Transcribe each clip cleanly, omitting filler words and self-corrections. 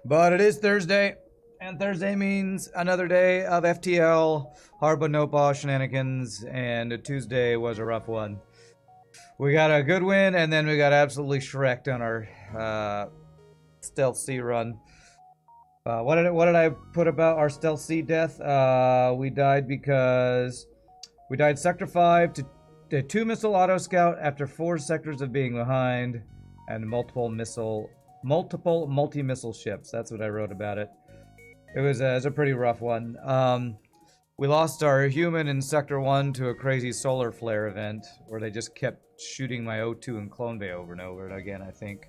But it is Thursday, and Thursday means another day of FTL Hard but no ball shenanigans, and Tuesday was a rough one. We got a good win, and then we got absolutely shreked on our Stealth C run. What did I put about our Stealth C death? We died because we died Sector 5 to 2 missile auto scout after 4 sectors of being behind, and multiple multi-missile ships. That's what I wrote about it. It was a pretty rough one. We lost our human in Sector 1 to a crazy solar flare event where they just kept shooting my O2 and Clone Bay over and over again, I think.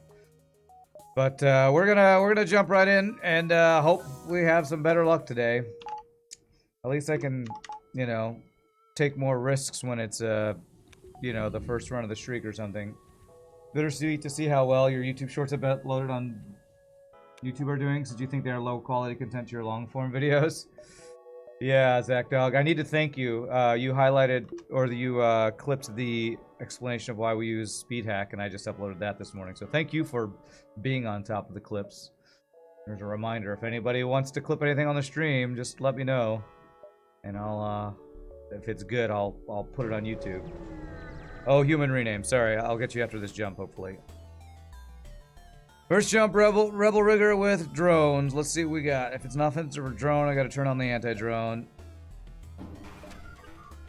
But we're gonna jump right in and hope we have some better luck today. At least I can, you know, take more risks when it's you know, the first run of the streak or something. Bittersweet to see how well your YouTube shorts have been loaded on YouTube are doing. So do you think they're low quality content to your long form videos? Yeah, Zach Dog. I need to thank you. You highlighted, or you clipped the explanation of why we use Speed Hack, and I just uploaded that this morning. So thank you for being on top of the clips. There's a reminder. If anybody wants to clip anything on the stream, just let me know. And I'll, if it's good, I'll put it on YouTube. Oh, human rename. Sorry, I'll get you after this jump, hopefully. First jump, Rebel Rigger with drones. Let's see what we got. If it's an offensive drone, I gotta turn on the anti-drone.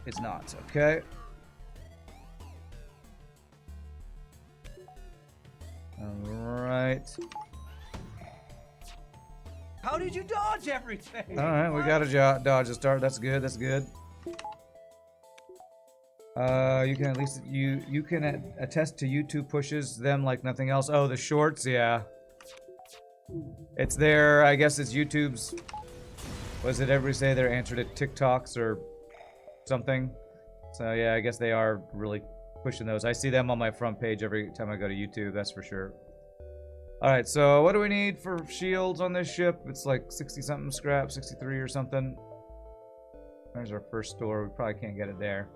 It's not, okay. Alright. How did you dodge everything? Alright, we got a dodge to start. That's good, that's good. You can at least you can attest to YouTube pushes them like nothing else. Oh, the shorts, yeah. It's there. I guess it's YouTube's. Was it every say their answer to TikToks or something? So yeah, I guess they are really pushing those. I see them on my front page every time I go to YouTube. That's for sure. All right, so what do we need for shields on this ship? It's like 60 something scrap, 63 or something. There's our first store. We probably can't get it there.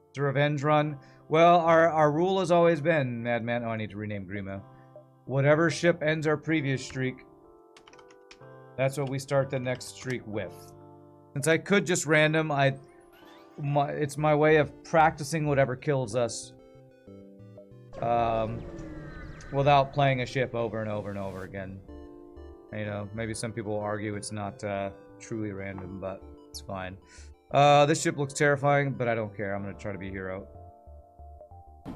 It's a revenge run. Well, our rule has always been, Madman. Oh, I need to rename Grima. Whatever ship ends our previous streak, that's what we start the next streak with. Since I could just random, it's my way of practicing whatever kills us, without playing a ship over and over and over again. You know, maybe some people will argue it's not truly random, but it's fine. This ship looks terrifying, but I don't care. I'm gonna try to be a hero. I'm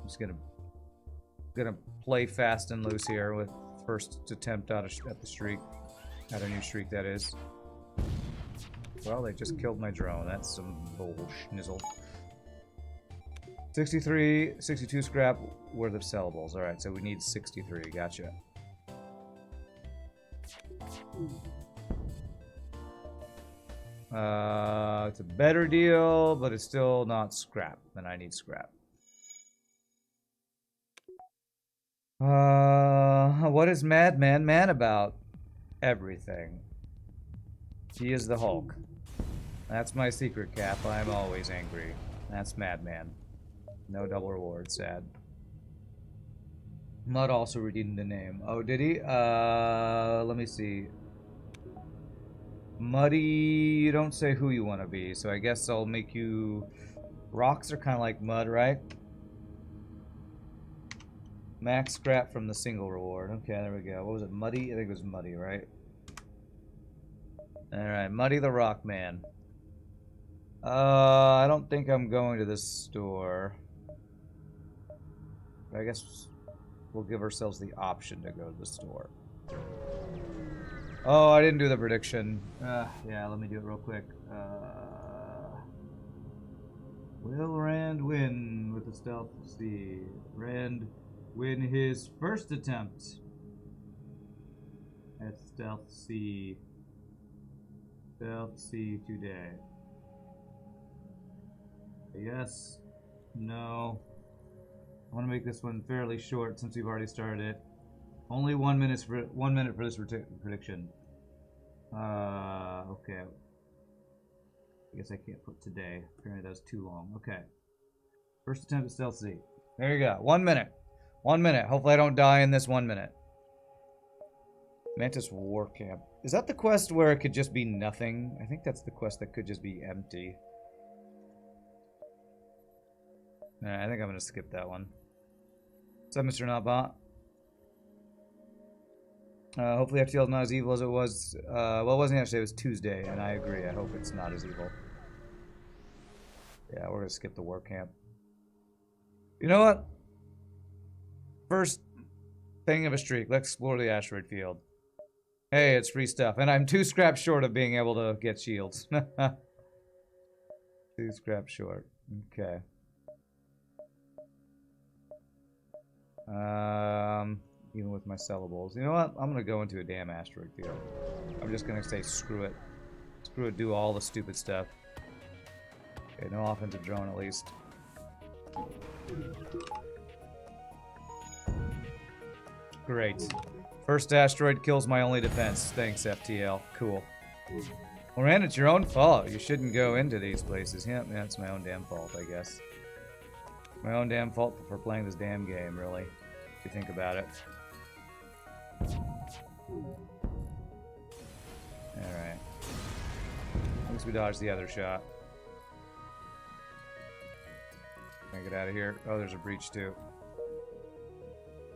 just gonna play fast and loose here with first attempt at the streak, at a new streak that is. Well, they just killed my drone. That's some bullshnizzle. 63, 62 scrap worth of sellables. All right, so we need 63. Gotcha. It's a better deal, but it's still not scrap, and I need scrap. What is Madman mad about? Everything. He is the Hulk. That's my secret, Cap. I'm always angry. That's Madman. No double reward, sad. Mud also redeemed the name. Oh, did he? Let me see. Muddy, you don't say who you want to be, so I guess I'll make you... Rocks are kind of like mud, right? Max scrap from the single reward. Okay, there we go. What was it? Muddy? I think it was Muddy, right? Alright, Muddy the Rock Man. I don't think I'm going to this store. I guess we'll give ourselves the option to go to the store. Oh, I didn't do the prediction. Yeah, let me do it real quick. Will Rand win with the Stealth C? Rand win his first attempt at Stealth C. Stealth C today. Yes. No. I want to make this one fairly short since we've already started it. Only 1 minute for this prediction. Okay. I guess I can't put today. Apparently that was too long. Okay. First attempt at Stealth C. There you go. 1 minute. 1 minute. Hopefully I don't die in this 1 minute. Mantis War Camp. Is that the quest where it could just be nothing? I think that's the quest that could just be empty. Nah, I think I'm gonna skip that one. What's up, Mr. Notbot? Hopefully FTL is not as evil as it was. Well, it wasn't yesterday, it was Tuesday, and I agree. I hope it's not as evil. Yeah, we're gonna skip the war camp. You know what? First thing of a streak. Let's explore the asteroid field. Hey, it's free stuff. And I'm 2 scraps short of being able to get shields. 2 scraps short. Okay. Even with my sellables. You know what? I'm gonna go into a damn asteroid field. I'm just gonna say screw it. Screw it, do all the stupid stuff. Okay, no offensive drone at least. Great. First asteroid kills my only defense. Thanks, FTL. Cool. Well, Rand, it's your own fault. You shouldn't go into these places. Yeah, it's my own damn fault, I guess. My own damn fault for playing this damn game, really. If you think about it. Alright. At least we dodged the other shot. Can I get out of here? Oh, there's a breach too.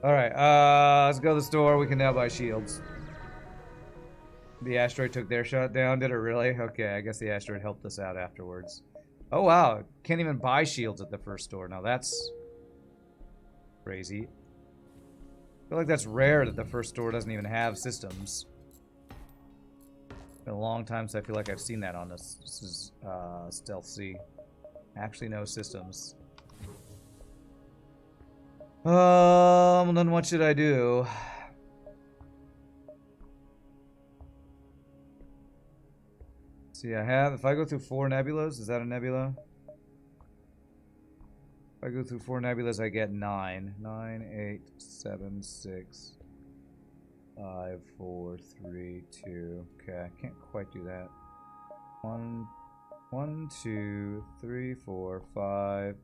Alright, let's go to the store. We can now buy shields. The asteroid took their shot down, did it really? Okay, I guess the asteroid helped us out afterwards. Oh wow, can't even buy shields at the first store. Now that's crazy. I feel like that's rare that the first store doesn't even have systems. It's been a long time since I feel like I've seen that on this. This is Stealth C. Actually, no systems. Then what should I do? See, I have, if I go through 4 nebulas, is that a nebula? If I go through 4 nebulas, I get 9. 9, 8, 7, 6, 5, 4, 3, 2. Okay, I can't quite do that. 1, 2, 3, 4, 5,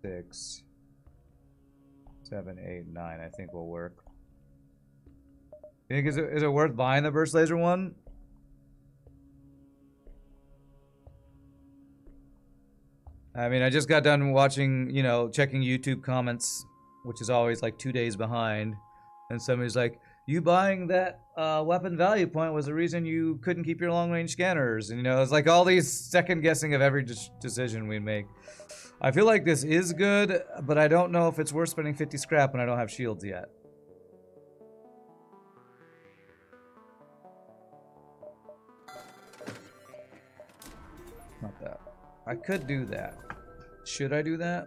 6, 7, 8, 9. I think will work. You think is it worth buying the burst laser one? I mean, I just got done watching, you know, checking YouTube comments, which is always like 2 days behind, and somebody's like, "You buying that weapon value point was the reason you couldn't keep your long range scanners," and you know, it's like all these second guessing of every decision we make. I feel like this is good, but I don't know if it's worth spending 50 scrap when I don't have shields yet. Not that. I could do that. Should I do that?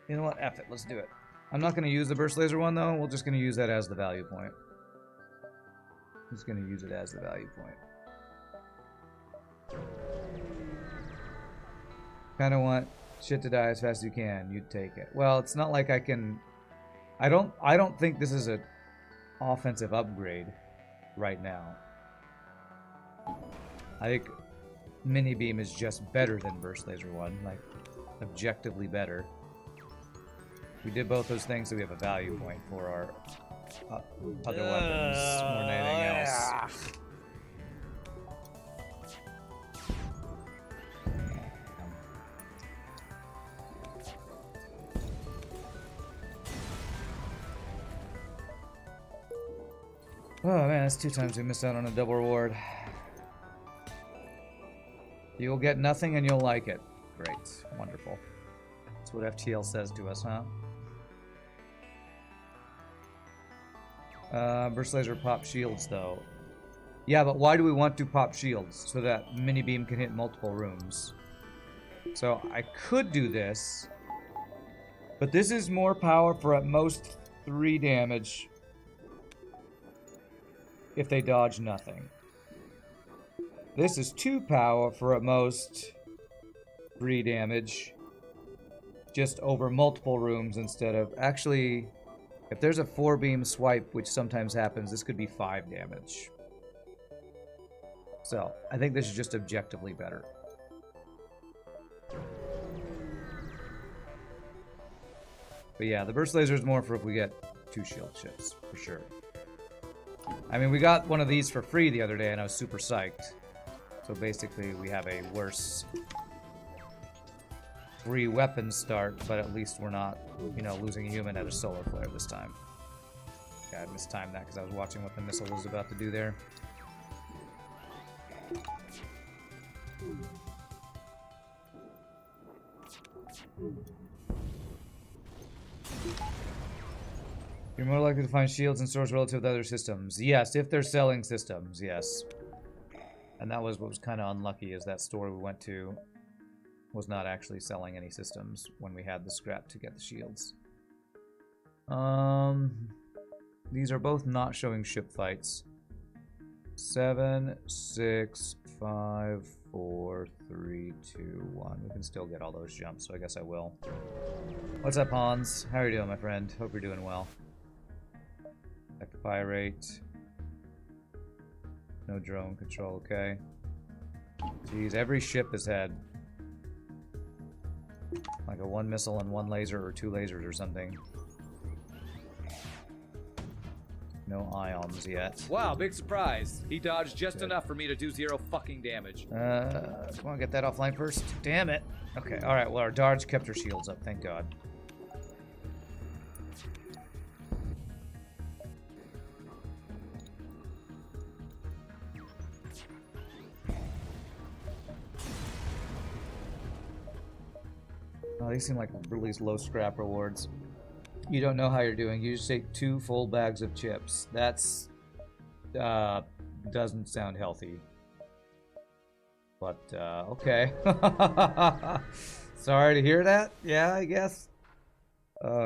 You know what? F it. Let's do it. I'm not going to use the burst laser one, though. We're just going to use that as the value point. I'm just going to use it as the value point. Kind of want shit to die as fast as you can. You'd take it. Well, it's not like I can... I don't think this is an offensive upgrade right now. I think Mini Beam is just better than Burst Laser 1, like objectively better. We did both those things, so we have a value point for our other weapons more than anything else. Oh man, that's 2 times we missed out on a double reward. You'll get nothing and you'll like it. Great. Wonderful. That's what FTL says to us, huh? Burst laser pop shields, though. Yeah, but why do we want to pop shields? So that mini beam can hit multiple rooms. So I could do this, but this is more power for at most 3 damage if they dodge nothing. This is 2 power for at most 3 damage, just over multiple rooms instead of... Actually, if there's a 4-beam swipe, which sometimes happens, this could be 5 damage. So, I think this is just objectively better. But yeah, the burst laser is more for if we get 2 shield ships, for sure. I mean, we got one of these for free the other day, and I was super psyched. So basically, we have a worse free weapon start, but at least we're not, you know, losing a human at a solar flare this time. Yeah, I mistimed that because I was watching what the missile was about to do there. You're more likely to find shields in stores relative to other systems. Yes, if they're selling systems, yes. And that was what was kind of unlucky, is that store we went to was not actually selling any systems when we had the scrap to get the shields. These are both not showing ship fights. 7, 6, 5, 4, 3, 2, 1. We can still get all those jumps, so I guess I will. What's up, Hans? How are you doing, my friend? Hope you're doing well. Pirate. No drone control, okay. Jeez, every ship has had like a 1 missile and 1 laser or 2 lasers or something. No ions yet. Wow, big surprise. He dodged just enough for me to do 0 fucking damage. Come on, get that offline first. Damn it. Okay, alright, well, our dodge kept her shields up, thank God. Oh, these seem like really low scrap rewards. You don't know how you're doing. You just take 2 full bags of chips. That's doesn't sound healthy. But okay. Sorry to hear that. Yeah, I guess.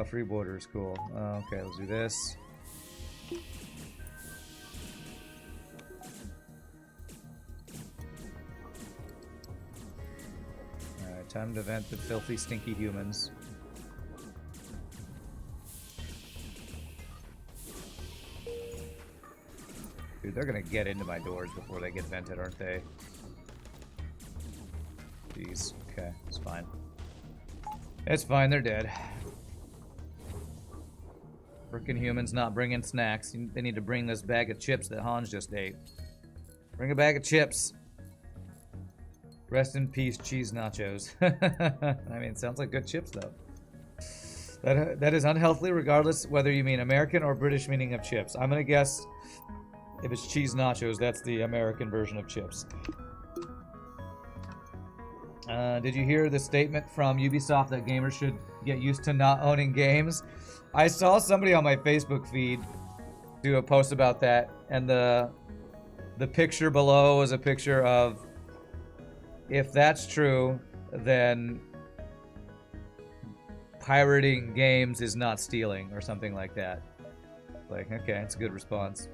Free border is cool. Okay, let's do this. Alright, time to vent the filthy, stinky humans. Dude, they're gonna get into my doors before they get vented, aren't they? Jeez. Okay, it's fine. It's fine, they're dead. Frickin' humans not bringing snacks. They need to bring this bag of chips that Hans just ate. Bring a bag of chips. Rest in peace, cheese nachos. I mean, it sounds like good chips, though. That is unhealthy regardless whether you mean American or British meaning of chips. I'm gonna guess if it's cheese nachos, that's the American version of chips. Did you hear the statement from Ubisoft that gamers should get used to not owning games? I saw somebody on my Facebook feed do a post about that, and the picture below was a picture of, if that's true, then pirating games is not stealing, or something like that. Like, okay, it's a good response.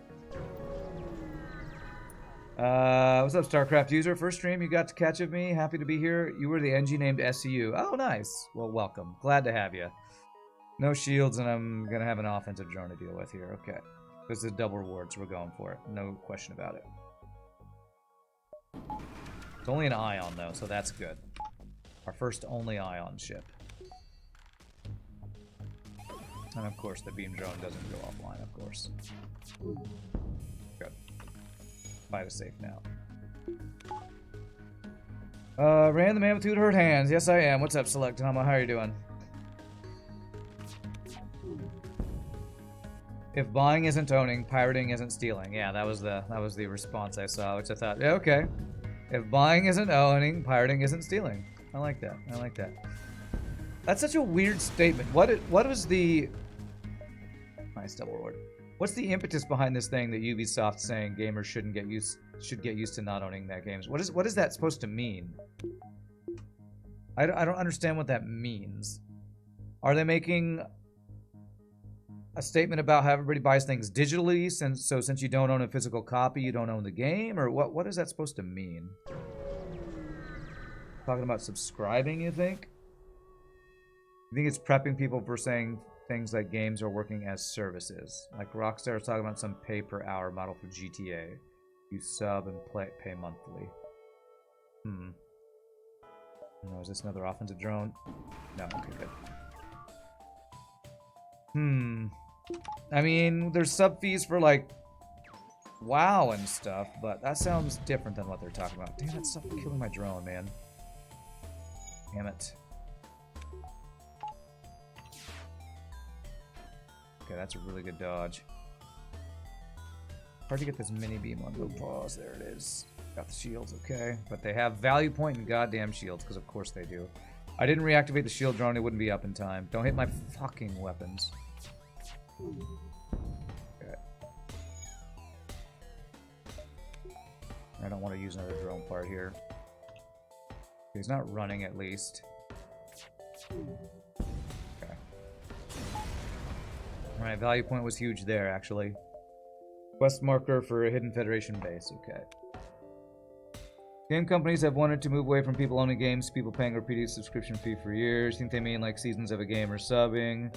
What's up, StarCraft user? First stream you got to catch of me. Happy to be here. You were the NG named SCU. Oh, nice. Well, welcome. Glad to have you. No shields, and I'm going to have an offensive drone to deal with here. Okay. This is double rewards. We're going for it. No question about it. It's only an ion, though, so that's good. Our first only ion ship. And, of course, the beam drone doesn't go offline, of course. Good. Buy to safe now. Ran the man with 2 hurt hands. Yes, I am. What's up, Select Hama? How are you doing? If buying isn't owning, pirating isn't stealing. Yeah, that was the response I saw, which I thought, yeah, okay. If buying isn't owning, pirating isn't stealing. I like that. I like that. That's such a weird statement. What was the nice double reward? What's the impetus behind this thing that Ubisoft's saying gamers should get used to not owning their games? What is that supposed to mean? I don't understand what that means. Are they making a statement about how everybody buys things digitally, since you don't own a physical copy, you don't own the game, or what is that supposed to mean? Talking about subscribing, you think? You think it's prepping people for saying things like games are working as services? Like Rockstar is talking about some pay-per-hour model for GTA. You sub and pay monthly. No, is this another offensive drone? No, okay, good. I mean, there's sub fees for like WoW and stuff, but that sounds different than what they're talking about. Damn, that's killing my drone, man. Damn it. Okay, that's a really good dodge. Hard to get this mini beam on low pause. There it is. Got the shields, okay. But they have value point and goddamn shields, because of course they do. I didn't reactivate the shield drone, it wouldn't be up in time. Don't hit my fucking weapons. Okay. I don't want to use another drone part here. He's not running, at least. Okay. Alright, value point was huge there, actually. Quest marker for a hidden Federation base, okay. Game companies have wanted to move away from people owning games to people paying a repeated subscription fee for years. Think they mean like seasons of a game or subbing.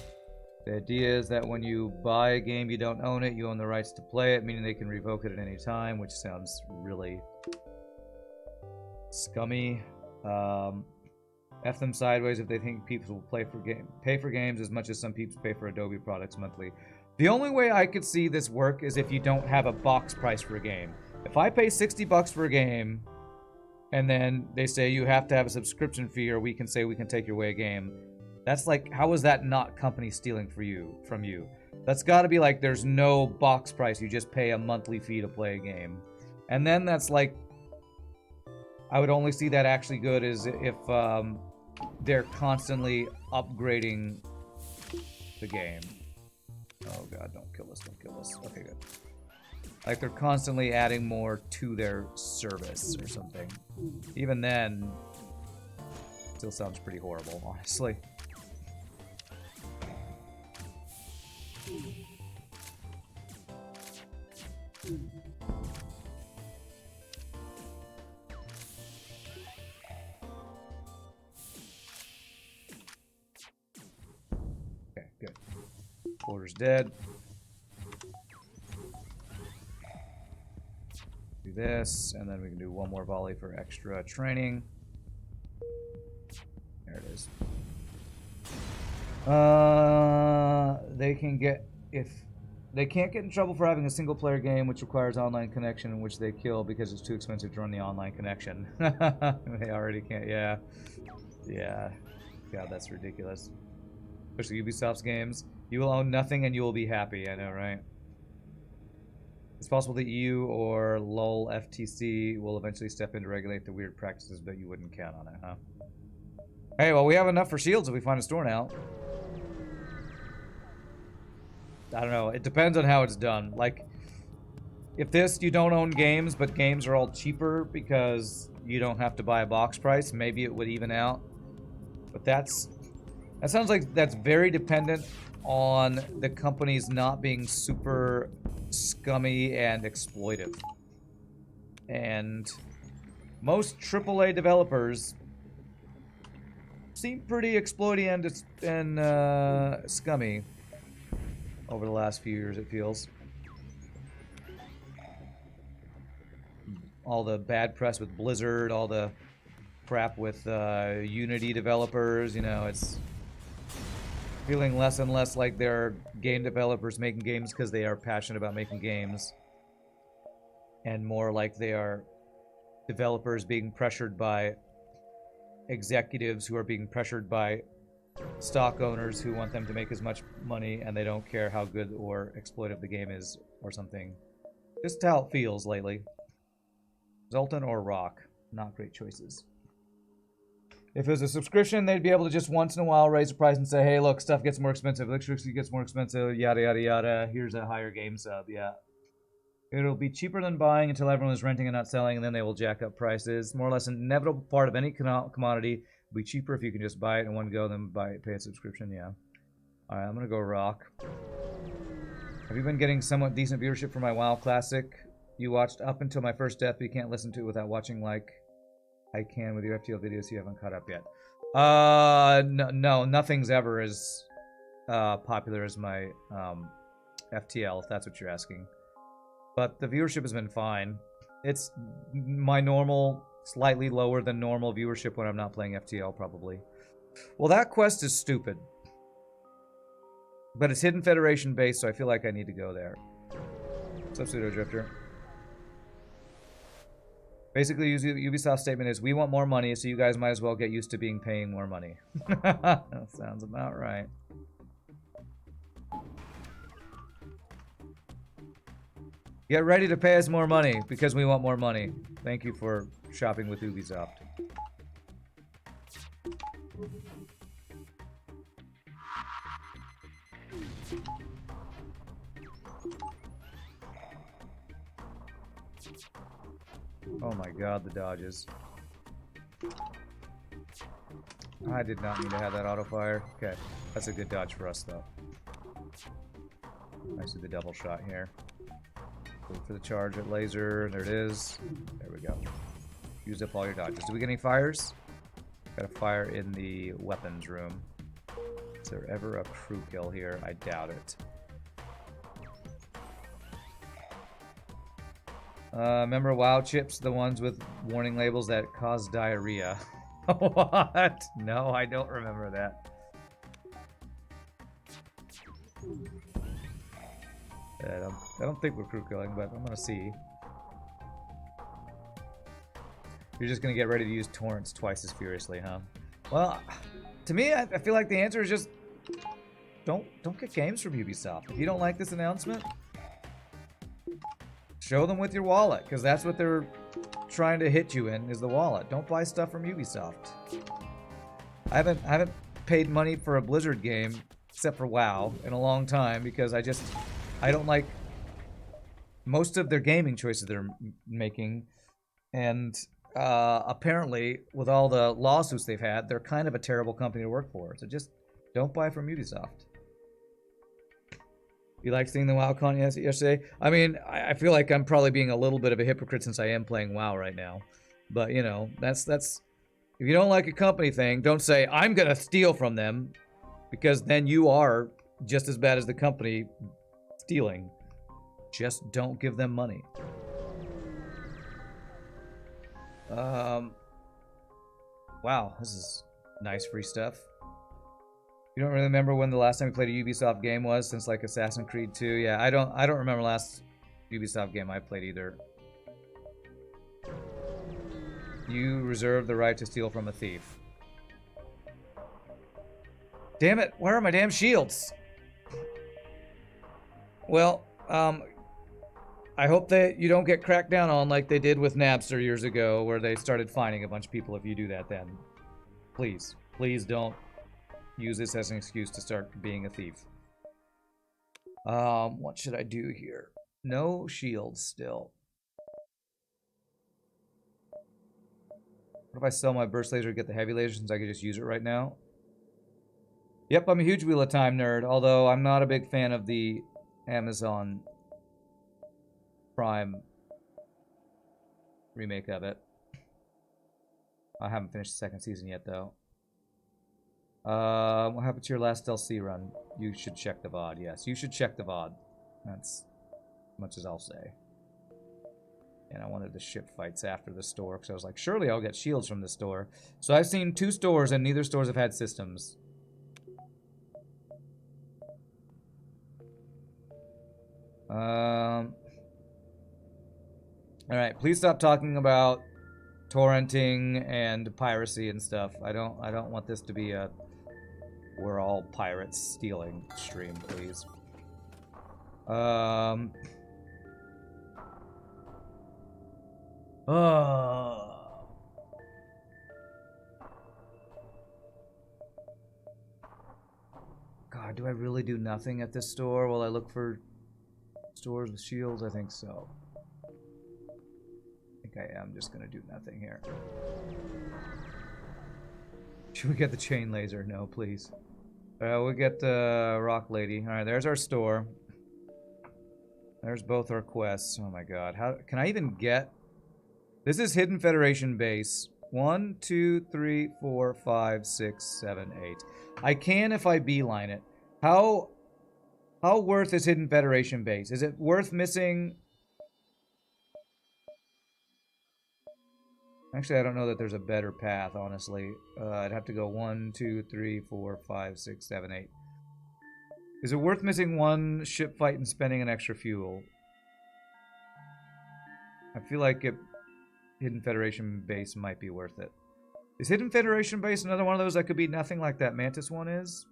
The idea is that when you buy a game, you don't own it, you own the rights to play it, meaning they can revoke it at any time, which sounds really scummy. F them sideways if they think people will pay for games as much as some people pay for Adobe products monthly. The only way I could see this work is if you don't have a box price for a game. If I pay $60 for a game, and then they say you have to have a subscription fee, or we can say we can take your away a game. That's like, how is that not company stealing from you? That's got to be like there's no box price. You just pay a monthly fee to play a game. And then that's like, I would only see that actually good is if they're constantly upgrading the game. Oh god, don't kill us, don't kill us. Okay, good. Like they're constantly adding more to their service or something. Even then, still sounds pretty horrible, honestly. Okay, good. Order's dead. Do this, and then we can do one more volley for extra training. There it is. They can get, if they can't get in trouble for having a single player game which requires online connection in which they kill because it's too expensive to run the online connection. They already can't. Yeah, God, that's ridiculous. Especially Ubisoft's games. You will own nothing and you will be happy. I know, right? It's possible that EU or LOL FTC will eventually step in to regulate the weird practices, but you wouldn't count on it, huh? Hey, well, we have enough for shields if we find a store now. I don't know. It depends on how it's done. Like, if this, you don't own games, but games are all cheaper because you don't have to buy a box price, maybe it would even out. But that sounds like that's very dependent on the companies not being super scummy and exploitive. And most AAA developers seem pretty exploity and scummy over the last few years, it feels. All the bad press with Blizzard, all the crap with Unity developers, you know, it's feeling less and less like they're game developers making games because they are passionate about making games, and more like they are developers being pressured by executives who are being pressured by stock owners who want them to make as much money, and they don't care how good or exploitive the game is or something. Just how it feels lately. Zoltan or Rock, not great choices. If it was a subscription, they'd be able to just once in a while raise the price and say, hey, look, stuff gets more expensive, electricity gets more expensive, yada, yada, yada. Here's a higher game sub, yeah. It'll be cheaper than buying until everyone is renting and not selling, and then they will jack up prices. More or less an inevitable part of any commodity. It'll be cheaper if you can just buy it in one go than pay a subscription, yeah. Alright, I'm gonna go Rock. Have you been getting somewhat decent viewership for my WoW Classic? You watched up until my first death, but you can't listen to it without watching like I can with your FTL videos. You haven't caught up yet. No, nothing's ever as popular as my FTL, if that's what you're asking. But the viewership has been fine. It's my normal, slightly lower than normal viewership when I'm not playing FTL, probably. Well, that quest is stupid. But it's Hidden Federation base, so I feel like I need to go there. What's up, Pseudo Drifter? Basically, Ubisoft's statement is, we want more money, so you guys might as well get used to paying more money. That sounds about right. Get ready to pay us more money, because we want more money. Thank you for shopping with Ubisoft. Oh my god, the dodges. I did not mean to have that auto fire. Okay, that's a good dodge for us, though. I see the double shot here. Wait for the charge at laser. There it is. There we go. Use up all your dodges. Do we get any fires? Got a fire in the weapons room. Is there ever a crew kill here? I doubt it. Remember WoW chips, the ones with warning labels that cause diarrhea? What? No, I don't remember that. I don't think we're crew killing, but I'm gonna see. You're just gonna get ready to use torrents twice as furiously, huh? Well, to me, I feel like the answer is just don't get games from Ubisoft. If you don't like this announcement, show them with your wallet, because that's what they're trying to hit you in, is the wallet. Don't buy stuff from Ubisoft. I haven't paid money for a Blizzard game, except for WoW, in a long time, because I don't like most of their gaming choices they're making, and apparently, with all the lawsuits they've had, they're kind of a terrible company to work for. So just don't buy from Ubisoft. You like seeing the WoW con yesterday? I mean, I feel like I'm probably being a little bit of a hypocrite since I am playing WoW right now. But, you know, that's if you don't like a company thing, don't say, I'm going to steal from them, because then you are just as bad as the company stealing. Just don't give them money. Wow, this is nice free stuff. You don't really remember when the last time we played a Ubisoft game was, since like Assassin's Creed 2? Yeah, I don't remember last Ubisoft game I played either. You reserve the right to steal from a thief. Damn it, where are my damn shields? Well, I hope that you don't get cracked down on like they did with Napster years ago, where they started fining a bunch of people if you do that then. Please, please don't use this as an excuse to start being a thief. What should I do here? No shields still. What if I sell my burst laser to get the heavy laser since I could just use it right now? Yep, I'm a huge Wheel of Time nerd, although I'm not a big fan of the Amazon Prime remake of it. I haven't finished the second season yet, though. What happened to your last DLC run? You should check the VOD. Yes, you should check the VOD. That's as much as I'll say. And I wanted to ship fights after the store, because I was like, surely I'll get shields from the store. So I've seen 2 stores, and neither stores have had systems. Alright, please stop talking about torrenting and piracy and stuff. I don't want this to be a we're all pirates stealing stream, please. God, do I really do nothing at this store while I look for stores with shields? I think so. I think I am just gonna do nothing here. Should we get the chain laser? No, please. We'll get the rock lady. Alright, there's our store. There's both our quests. Oh my god. How can I even get... This is Hidden Federation base. 1, 2, 3, 4, 5, 6, 7, 8. I can if I beeline it. How worth is Hidden Federation base? Is it worth missing... Actually, I don't know that there's a better path, honestly. I'd have to go 1, 2, 3, 4, 5, 6, 7, 8. Is it worth missing one ship fight and spending an extra fuel? I feel like Hidden Federation base might be worth it. Is Hidden Federation base another one of those that could be nothing like that Mantis one is?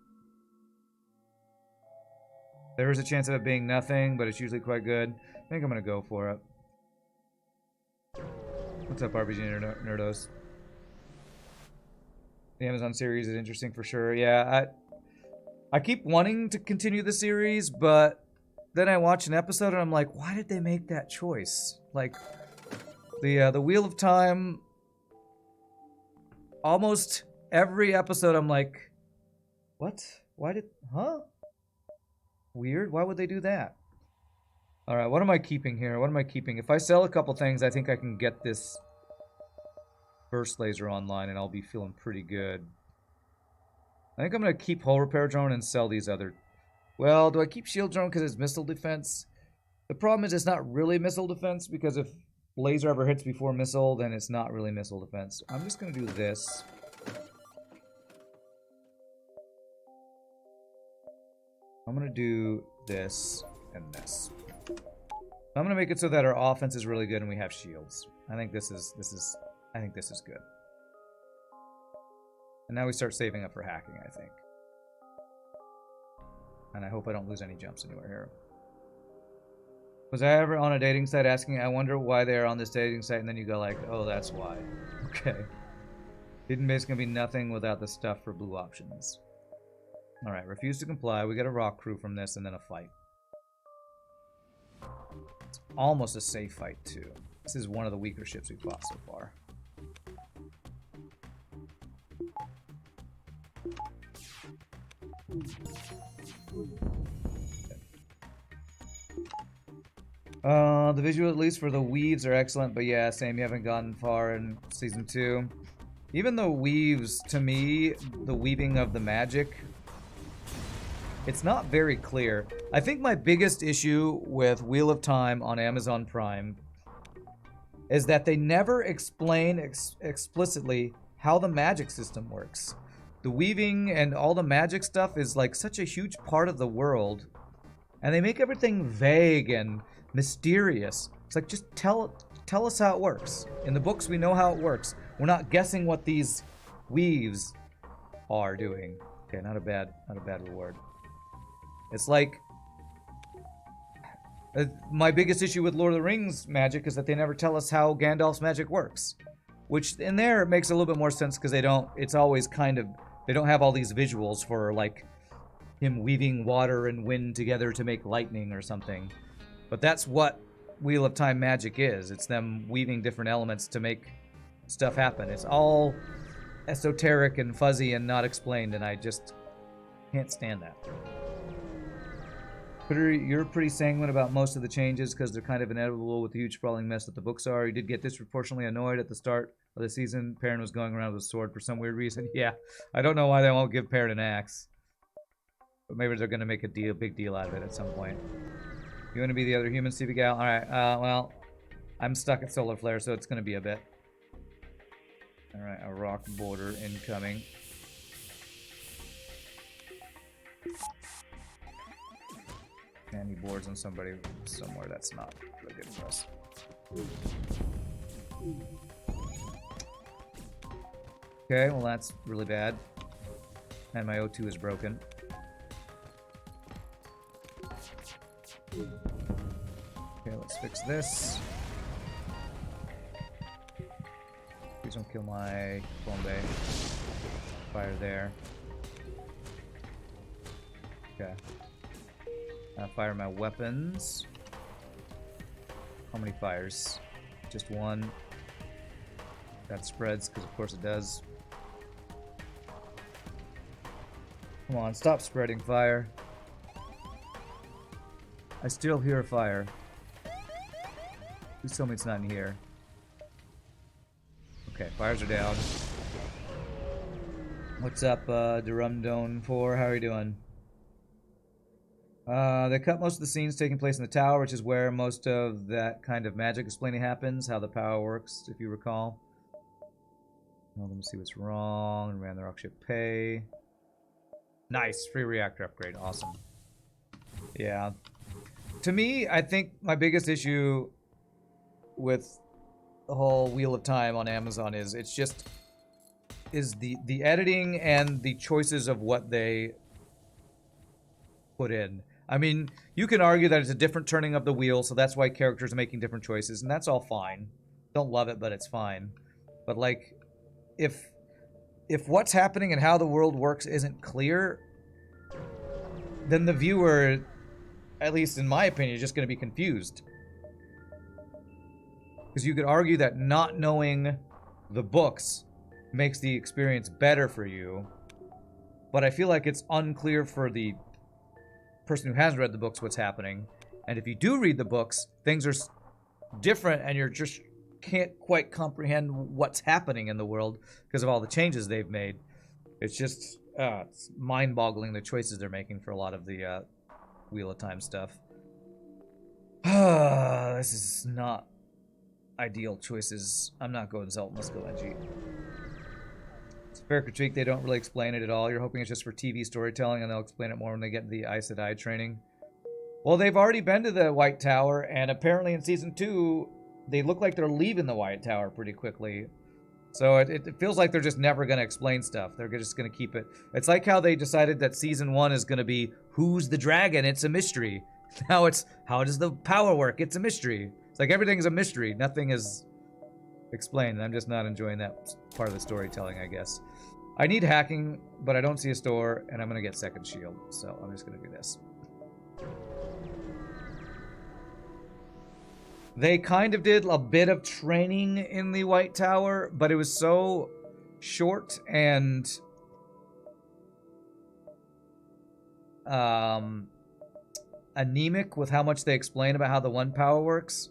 There is a chance of it being nothing, but it's usually quite good. I think I'm going to go for it. What's up, RPG Nerdos? The Amazon series is interesting for sure. Yeah, I keep wanting to continue the series, but then I watch an episode and I'm like, why did they make that choice? Like, the Wheel of Time, almost every episode I'm like, what? Why did, huh? Weird, why would they do that? Alright, what am I keeping here? What am I keeping? If I sell a couple things, I think I can get this burst laser online and I'll be feeling pretty good. I think I'm going to keep hull repair drone and sell these other... Well, do I keep shield drone because it's missile defense? The problem is it's not really missile defense because if laser ever hits before missile, then it's not really missile defense. I'm just going to do this. I'm going to do this and this. I'm going to make it so that our offense is really good and we have shields. I think this is good. And now we start saving up for hacking, I think. And I hope I don't lose any jumps anywhere here. Was I ever on a dating site asking, I wonder why they're on this dating site, and then you go like, oh, that's why. Okay. Hidden base can be nothing without the stuff for blue options. Alright, refuse to comply. We get a rock crew from this and then a fight. It's almost a safe fight, too. This is one of the weaker ships we've fought so far. The visual, at least for the weaves, are excellent, but yeah, same, you haven't gotten far in Season 2. Even the weaves, to me, the weaving of the magic, it's not very clear. I think my biggest issue with Wheel of Time on Amazon Prime is that they never explain explicitly how the magic system works. The weaving and all the magic stuff is like such a huge part of the world, and they make everything vague and mysterious. It's like, just tell us how it works. In the books, we know how it works. We're not guessing what these weaves are doing. Okay, not a bad reward. It's like, my biggest issue with Lord of the Rings magic is that they never tell us how Gandalf's magic works. Which, in there, it makes a little bit more sense because it's always kind of, they don't have all these visuals for, like, him weaving water and wind together to make lightning or something. But that's what Wheel of Time magic is. It's them weaving different elements to make stuff happen. It's all esoteric and fuzzy and not explained, and I just can't stand that. You're pretty sanguine about most of the changes because they're kind of inevitable with the huge sprawling mess that the books are. You did get disproportionately annoyed at the start of the season. Perrin was going around with a sword for some weird reason. Yeah, I don't know why they won't give Perrin an axe. But maybe they're going to make a big deal out of it at some point. You want to be the other human, Stevie Gal? Alright, well, I'm stuck at Solar Flare, so it's going to be a bit. Alright, a rock border incoming. Candy boards on somebody somewhere. That's not really good for us. Okay, well that's really bad. And my O2 is broken. Okay, let's fix this. Please don't kill my phone bay. Fire there. Okay. Fire my weapons. How many fires? Just one. That spreads, because of course it does. Come on, stop spreading fire. I still hear fire. Please tell me it's not in here. Okay, fires are down. What's up, Durumdone 4? How are you doing? They cut most of the scenes taking place in the tower, which is where most of that kind of magic explaining happens, how the power works, if you recall. Well, let me see what's wrong. Ran the rock ship pay. Nice! Free reactor upgrade. Awesome. Yeah. To me, I think my biggest issue with the whole Wheel of Time on Amazon is it's just the editing and the choices of what they put in. I mean, you can argue that it's a different turning of the wheel, so that's why characters are making different choices, and that's all fine. Don't love it, but it's fine. But like, if what's happening and how the world works isn't clear, then the viewer, at least in my opinion, is just going to be confused. Because you could argue that not knowing the books makes the experience better for you, but I feel like it's unclear for the person who hasn't read the books what's happening. And if you do read the books, things are different and you're just can't quite comprehend what's happening in the world because of all the changes they've made. It's just it's mind-boggling the choices they're making for a lot of the Wheel of Time stuff. This is not ideal choices. I'm not going Zelton. Let's go NG. It's a fair critique. They don't really explain it at all. You're hoping it's just for TV storytelling and they'll explain it more when they get the Aes Sedai training. Well, they've already been to the White Tower, and apparently in Season 2, they look like they're leaving the White Tower pretty quickly. So it feels like they're just never going to explain stuff. They're just going to keep it. It's like how they decided that Season 1 is going to be, who's the dragon? It's a mystery. Now it's, how does the power work? It's a mystery. It's like everything's a mystery. Nothing is explained. I'm just not enjoying that part of the storytelling, I guess. I need hacking, but I don't see a store, and I'm going to get second shield. So I'm just going to do this. They kind of did a bit of training in the White Tower, but it was so short and anemic with how much they explain about how the One Power works.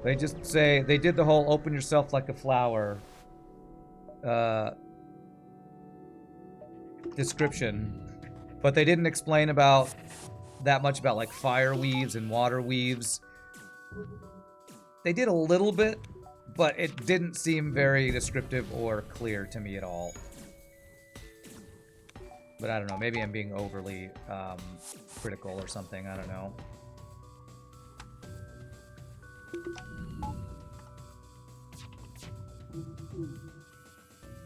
They just say, they did the whole open yourself like a flower description, but they didn't explain about that much about like fire weaves and water weaves. They did a little bit, but it didn't seem very descriptive or clear to me at all. But I don't know, maybe I'm being overly critical or something, I don't know.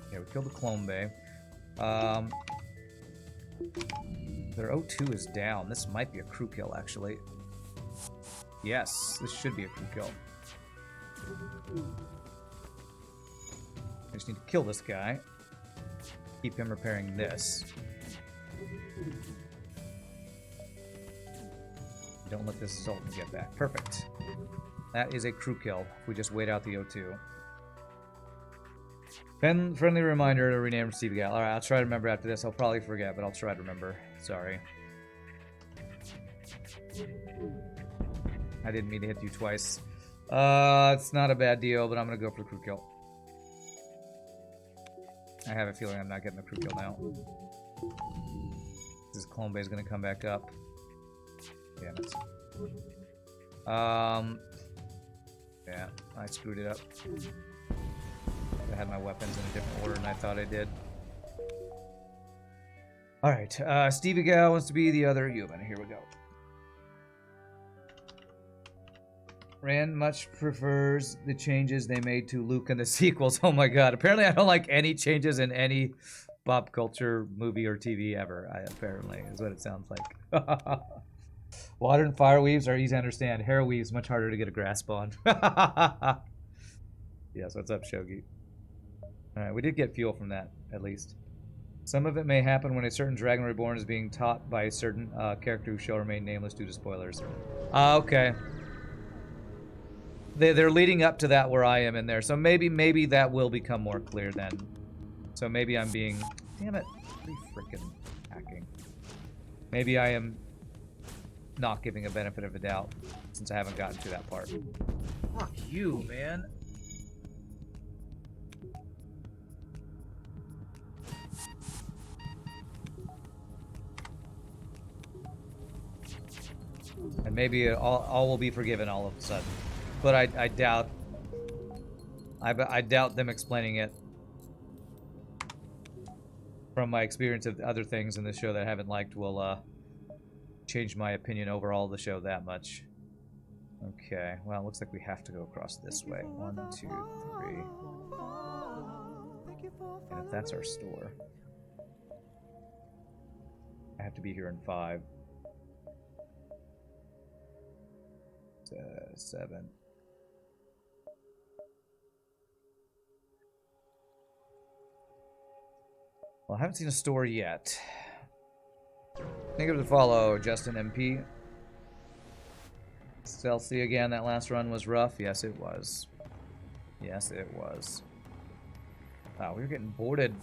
Okay, we killed the Clone Bay. Their O2 is down. This might be a crew kill, actually. Yes, this should be a crew kill. I just need to kill this guy. Keep him repairing this. Don't let this Sultan get back. Perfect. That is a crew kill. If we just wait out the O2. Friendly reminder to rename Steve Gal. Alright, I'll try to remember after this. I'll probably forget, but I'll try to remember. Sorry. I didn't mean to hit you twice. It's not a bad deal, but I'm gonna go for the crew kill. I have a feeling I'm not getting the crew kill now. This Clone Bay is gonna come back up. Damn it. Yeah, I screwed it up. I had my weapons in a different order than I thought I did. Alright, Stevie Gal wants to be the other human. Here we go. Rand much prefers the changes they made to Luke in the sequels. Oh my god. Apparently I don't like any changes in any pop culture movie or TV ever. Apparently, is what it sounds like. Water and fire weaves are easy to understand. Hair weaves much harder to get a grasp on. Yes, what's up, Shogi? Alright, we did get fuel from that, at least. Some of it may happen when a certain Dragon Reborn is being taught by a certain character who shall remain nameless due to spoilers. Okay. They're leading up to that where I am in there, so maybe that will become more clear then. So maybe I'm being... Damn it. Frickin' hacking. Maybe I am not giving a benefit of a doubt, since I haven't gotten to that part. Fuck you, man. And maybe all will be forgiven all of a sudden. But I doubt... I doubt them explaining it. From my experience of other things in this show that I haven't liked will changed my opinion overall of the show that much. Okay, well, it looks like we have to go across this way. 1, 2, 3. And if that's our store, I have to be here in 5. 7. Well, I haven't seen a store yet. Think of the follow, Justin MP. Stealthy again, that last run was rough. Yes, it was. Yes, it was. Wow, we were getting boarded.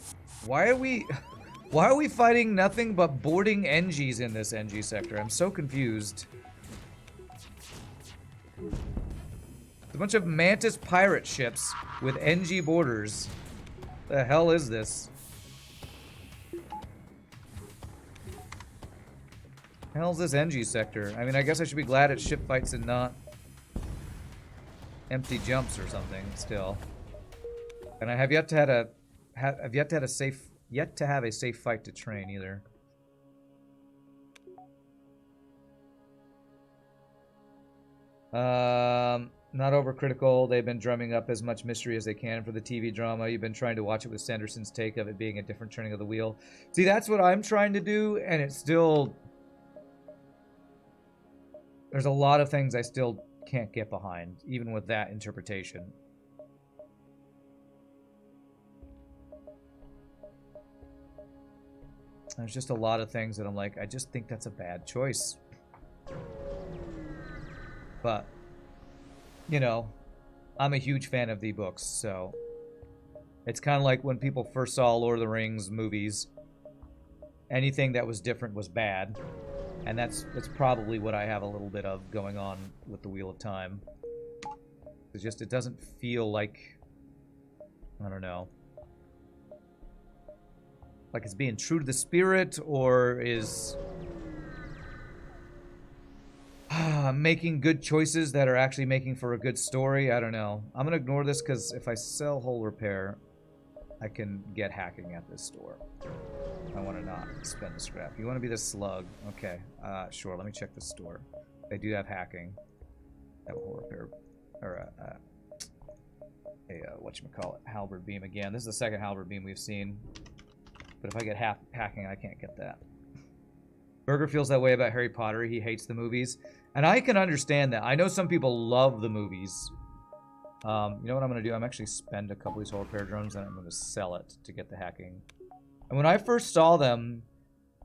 Why are we fighting nothing but boarding NGs in this NG sector? I'm so confused. It's a bunch of Mantis pirate ships with NG borders. The hell is this? The hell's this NG sector? I mean, I guess I should be glad it's ship fights and not empty jumps or something. Still, and I have yet to have a safe fight to train either. Not overcritical. They've been drumming up as much mystery as they can for the TV drama. You've been trying to watch it with Sanderson's take of it being a different turning of the wheel. See, that's what I'm trying to do, and it's still... There's a lot of things I still can't get behind, even with that interpretation. There's just a lot of things that I'm like, I just think that's a bad choice. But, you know, I'm a huge fan of the books, so... It's kind of like when people first saw Lord of the Rings movies. Anything that was different was bad. And that's probably what I have a little bit of going on with the Wheel of Time. It's just, it doesn't feel like... I don't know. Like it's being true to the spirit, or is... making good choices that are actually making for a good story. I don't know. I'm going to ignore this because if I sell whole repair, I can get hacking at this store. I want to not spend the scrap. You want to be the slug? Okay. Sure. Let me check the store. They do have hacking. Have a whole repair. Or whatchamacallit, halberd beam again. This is the second halberd beam we've seen. But if I get hacking, I can't get that. Berger feels that way about Harry Potter. He hates the movies. And I can understand that. I know some people love the movies. You know what I'm going to do? I'm actually spend a couple of these whole repair drones and I'm going to sell it to get the hacking. And when I first saw them,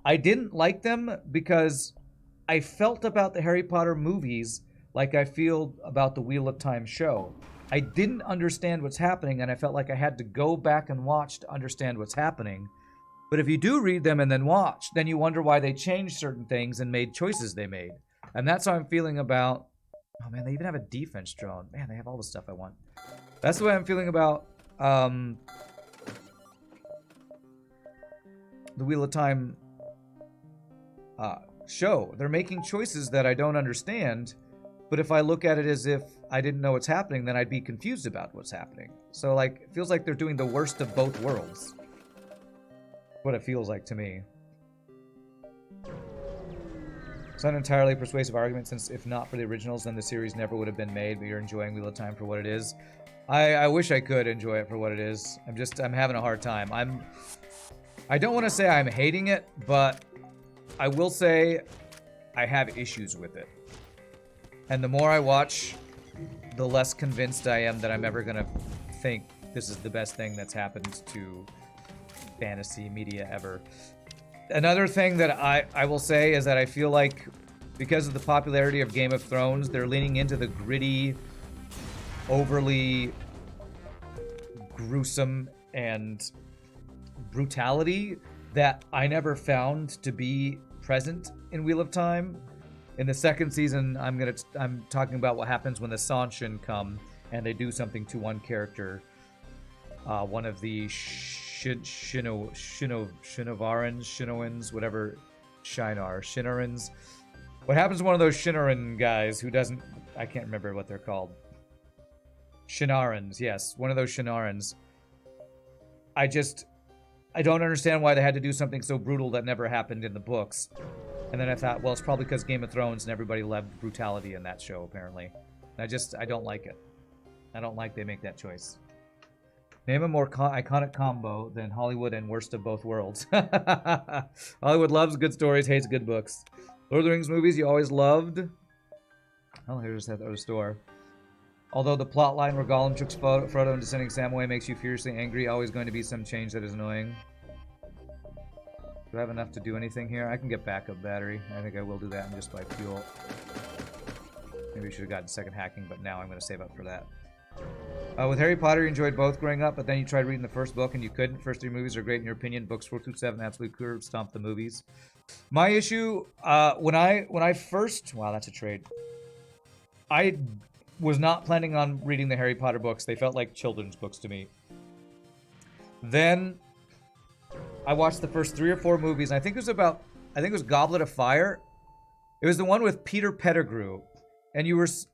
I didn't like them because I felt about the Harry Potter movies like I feel about the Wheel of Time show. I didn't understand what's happening, and I felt like I had to go back and watch to understand what's happening. But if you do read them and then watch, then you wonder why they changed certain things and made choices they made. And that's how I'm feeling about... Oh man, they even have a defense drone. Man, they have all the stuff I want. That's the way I'm feeling about the Wheel of Time show. They're making choices that I don't understand, but if I look at it as if I didn't know what's happening, then I'd be confused about what's happening. So, like, it feels like they're doing the worst of both worlds. What it feels like to me. It's not an entirely persuasive argument, since if not for the originals, then the series never would have been made, but you're enjoying Wheel of Time for what it is. I wish I could enjoy it for what it is. I'm having a hard time. I don't want to say I'm hating it, but I will say I have issues with it. And the more I watch, the less convinced I am that I'm ever going to think this is the best thing that's happened to fantasy media ever. Another thing that I will say is that I feel like because of the popularity of Game of Thrones, they're leaning into the gritty, overly gruesome and brutality that I never found to be present in Wheel of Time. In the second season, I'm talking about what happens when the Sanshin come and they do something to one character. One of the Shinowans, whatever Shinarans. What happens to one of those Shinaran guys who doesn't... I can't remember what they're called. Shinarans, yes. One of those Shinarans. I don't understand why they had to do something so brutal that never happened in the books. And then I thought, well, it's probably because Game of Thrones and everybody loved brutality in that show, apparently. And I don't like it. I don't like they make that choice. Name a more iconic combo than Hollywood and Worst of Both Worlds. Hollywood loves good stories, hates good books. Lord of the Rings movies you always loved. Oh, here's that other store. Although the plot line where Gollum tricks Frodo into sending Sam away makes you furiously angry, always going to be some change that is annoying. Do I have enough to do anything here? I can get backup battery. I think I will do that and just buy fuel. Maybe we should have gotten second hacking, but now I'm going to save up for that. With Harry Potter, you enjoyed both growing up, but then you tried reading the first book and you couldn't. First 3 movies are great in your opinion. Books 4 through 7 absolutely curb stomp the movies. My issue, when I first... Wow, that's a trade. I was not planning on reading the Harry Potter books. They felt like children's books to me. Then I watched the first 3 or 4 movies, and I think it was Goblet of Fire. It was the one with Peter Pettigrew. And there was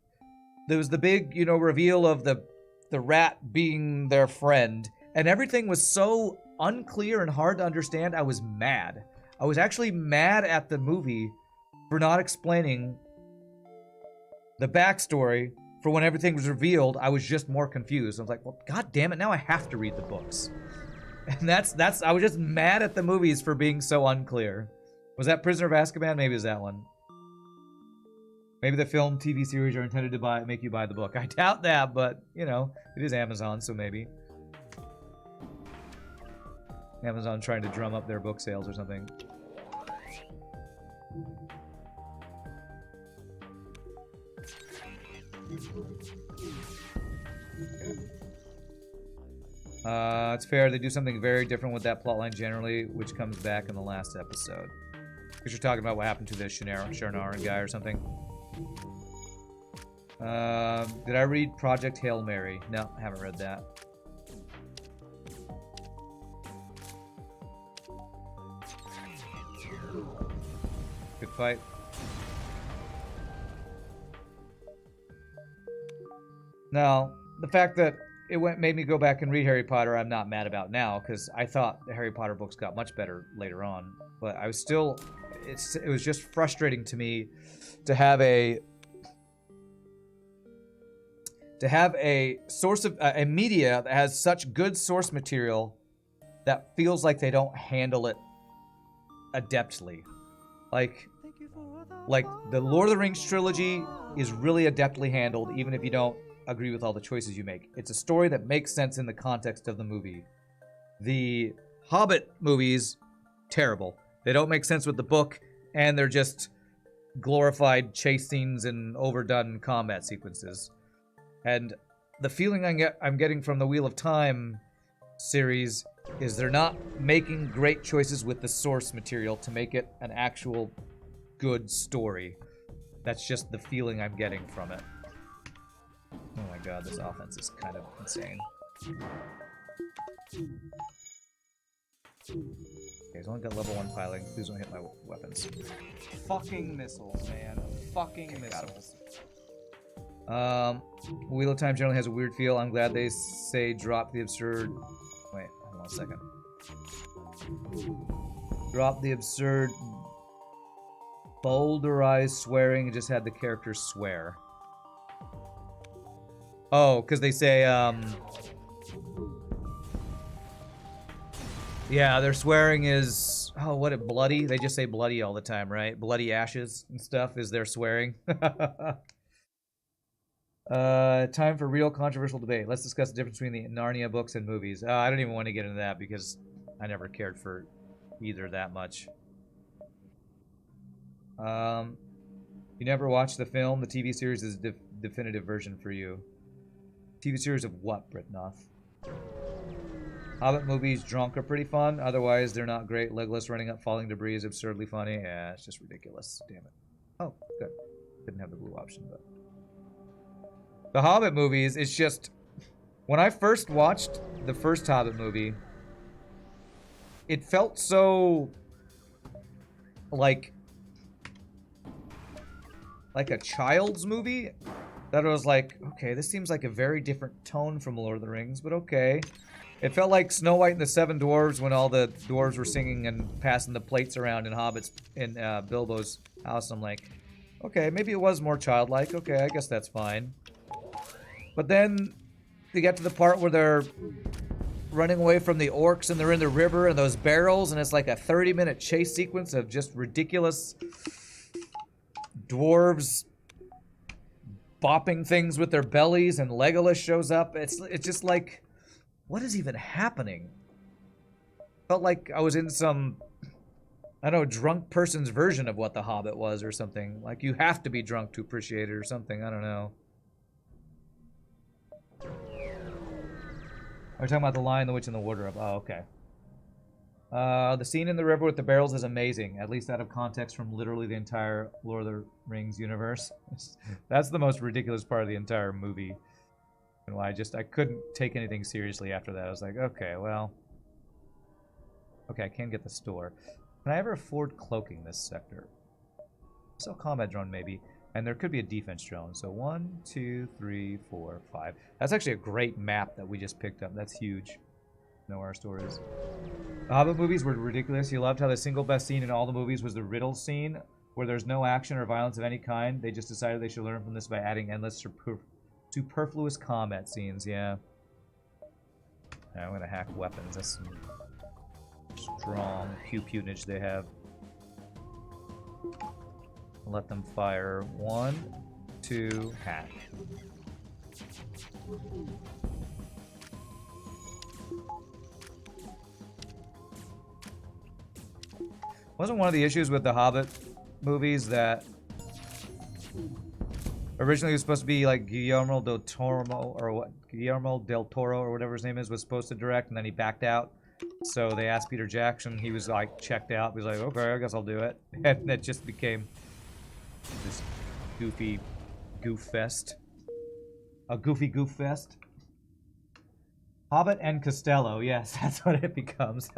the big, reveal of the rat being their friend. And everything was so unclear and hard to understand, I was mad. I was actually mad at the movie for not explaining the backstory for when everything was revealed. I was just more confused. I was like, well, god damn it, now I have to read the books. And I was just mad at the movies for being so unclear. Was that Prisoner of Azkaban? Maybe it was that one. Maybe the film, TV series are intended to make you buy the book. I doubt that, but, it is Amazon, so maybe. Amazon trying to drum up their book sales or something. It's fair. They do something very different with that plotline generally, which comes back in the last episode. Because you're talking about what happened to the Shanaran guy or something. Did I read Project Hail Mary? No, I haven't read that. Good fight. Now, the fact that it made me go back and read Harry Potter, I'm not mad about now, because I thought the Harry Potter books got much better later on. But I was still... It was just frustrating to me to have a source of a media that has such good source material that feels like they don't handle it adeptly. Like the Lord of the Rings trilogy is really adeptly handled, even if you don't agree with all the choices you make. It's a story that makes sense in the context of the movie. The Hobbit movies, terrible. They don't make sense with the book, and they're just glorified chase scenes and overdone combat sequences. And the feeling I'm getting from the Wheel of Time series is they're not making great choices with the source material to make it an actual good story. That's just the feeling I'm getting from it. Oh my god, this offense is kind of insane. Okay, he's only got level 1 piling. Please don't hit my weapons. Fucking missiles, man. Fucking missiles. Wheel of Time generally has a weird feel. I'm glad they say drop the absurd... Wait, hold on a second. Drop the absurd... boulderized swearing and just had the characters swear. Oh, because they say, yeah, their swearing is... Oh, what bloody? They just say bloody all the time, right? Bloody ashes and stuff is their swearing. Time for real controversial debate. Let's discuss the difference between the Narnia books and movies. I don't even want to get into that because I never cared for either that much. You never watched the film? The TV series is a definitive version for you. TV series of what, Britnoth? Hobbit movies, drunk are pretty fun. Otherwise, they're not great. Legolas running up falling debris is absurdly funny. Yeah, it's just ridiculous. Damn it. Oh, good. Didn't have the blue option, but... The Hobbit movies, it's just... When I first watched the first Hobbit movie, it felt so... Like a child's movie, that I was like, okay, this seems like a very different tone from Lord of the Rings, but okay. It felt like Snow White and the Seven Dwarves when all the dwarves were singing and passing the plates around in Hobbit's in Bilbo's house. I'm like, okay, maybe it was more childlike. Okay, I guess that's fine. But then they get to the part where they're running away from the orcs and they're in the river and those barrels, and it's like a 30-minute chase sequence of just ridiculous dwarves bopping things with their bellies, and Legolas shows up. It's just like, what is even happening? Felt like I was in some, I don't know, drunk person's version of what The Hobbit was or something. Like, you have to be drunk to appreciate it or something. I don't know. We're talking about The Lion, the Witch, and the Wardrobe. Oh, okay. The scene in the river with the barrels is amazing, at least out of context from literally the entire Lord of the Rings universe. That's the most ridiculous part of the entire movie. And why I couldn't take anything seriously after that. I was like, okay, well. Okay, I can get the store. Can I ever afford cloaking this sector? So combat drone maybe. And there could be a defense drone. So 1, 2, 3, 4, 5. That's actually a great map that we just picked up. That's huge. Know where our store is. The Hobbit movies were ridiculous. You loved how the single best scene in all the movies was the riddle scene, where there's no action or violence of any kind. They just decided they should learn from this by adding endless superfluous combat scenes. Yeah. Right, I'm gonna hack weapons. That's some strong putinage they have. Let them fire. 1, 2, hack. Wasn't one of the issues with the Hobbit movies that originally it was supposed to be like Guillermo del Toro or whatever his name is was supposed to direct, and then he backed out. So they asked Peter Jackson. He was like checked out. He was like, okay, I guess I'll do it, and it just became this goofy goof fest. A goofy goof fest. Hobbit and Costello. Yes, that's what it becomes.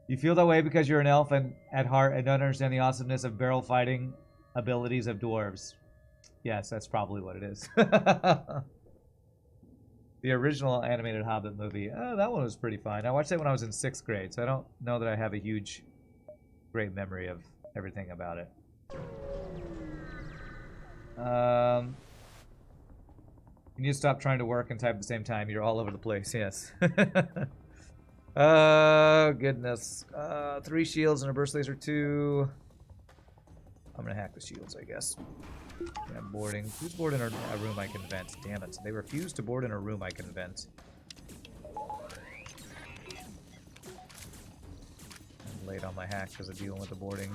You feel that way because you're an elf and at heart and don't understand the awesomeness of barrel fighting abilities of dwarves. Yes, that's probably what it is. The original animated Hobbit movie, that one was pretty fine. I watched it when I was in 6th grade, so I don't know that I have a huge, great memory of everything about it. You need to stop trying to work and type at the same time. You're all over the place, yes. Goodness. 3 shields and a burst laser 2. I'm gonna hack the shields, I guess. Yeah, boarding. Who's boarding a room I can vent? Damn it. They refuse to board in a room I can vent. I'm late on my hack because of dealing with the boarding.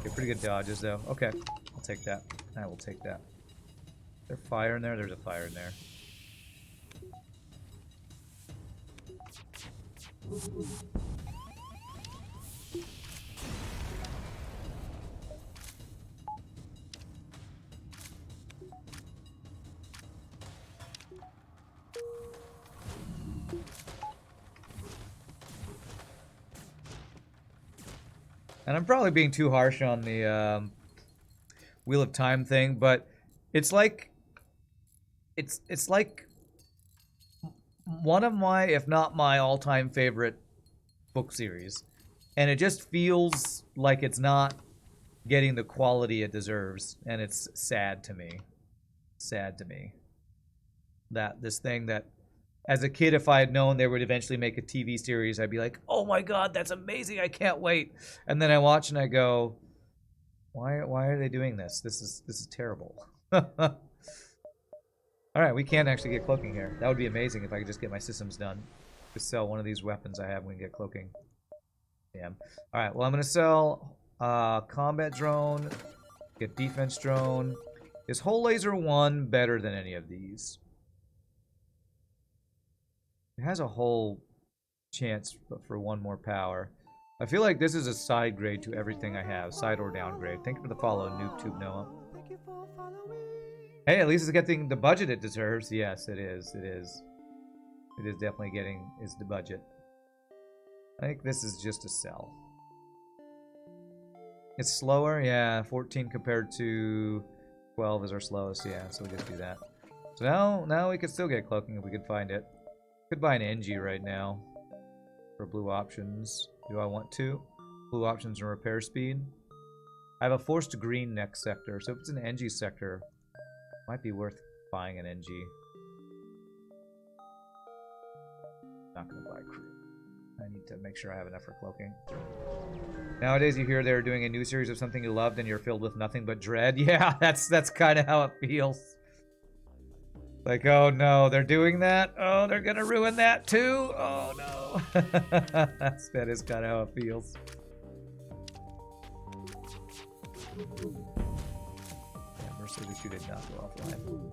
Okay, pretty good dodges, though. Okay, I'll take that. I will take that. Is there fire in there? There's a fire in there. And I'm probably being too harsh on the Wheel of Time thing, but it's like it's like one of my, if not my all-time favorite book series, and it just feels like it's not getting the quality it deserves, and it's sad to me. Sad to me that this thing that, as a kid, if I had known they would eventually make a TV series, I'd be like, oh my god, that's amazing, I can't wait. And then I watch and I go, why are they doing this? This is terrible. Alright, we can actually get cloaking here. That would be amazing if I could just get my systems done. Just sell one of these weapons I have and we can get cloaking. Damn. Alright, well I'm gonna sell combat drone, get defense drone. Is Hull Laser 1 better than any of these? It has a whole chance for 1 more power. I feel like this is a side grade to everything I have. Side or downgrade. Thank you for the follow, NoobTube Noah. Hey, at least it's getting the budget it deserves. Yes, it is. It is. It is definitely getting the budget. I think this is just a sell. It's slower, yeah. 14 compared to 12 is our slowest, yeah. So we just do that. So now we could still get cloaking if we could find it. Could buy an NG right now for blue options. Do I want to? Blue options and repair speed. I have a forced green next sector, so if it's an NG sector, might be worth buying an NG. Not gonna buy crew. I need to make sure I have enough for cloaking. Nowadays you hear they're doing a new series of something you loved and you're filled with nothing but dread. Yeah, that's kind of how it feels. Like, oh no, they're doing that? Oh, they're gonna ruin that too? Oh no. That is kind of how it feels. Yeah, Mercedes 2 did not go offline.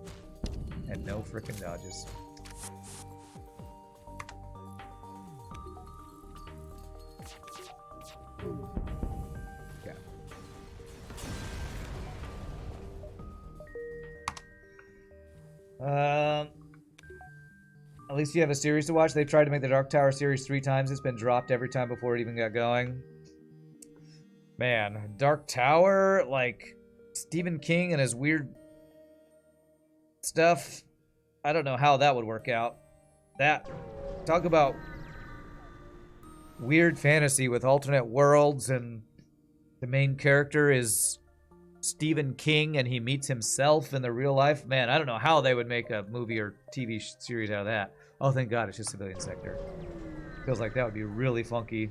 And no frickin' dodges. Yeah. At least you have a series to watch. They tried to make the Dark Tower series 3 times. It's been dropped every time before it even got going. Man, Dark Tower, like Stephen King and his weird stuff. I don't know how that would work out. Talk about weird fantasy with alternate worlds, and the main character is Stephen King and he meets himself in the real life. Man, I don't know how they would make a movie or TV series out of that. Oh, thank God it's just civilian sector. Feels like that would be really funky.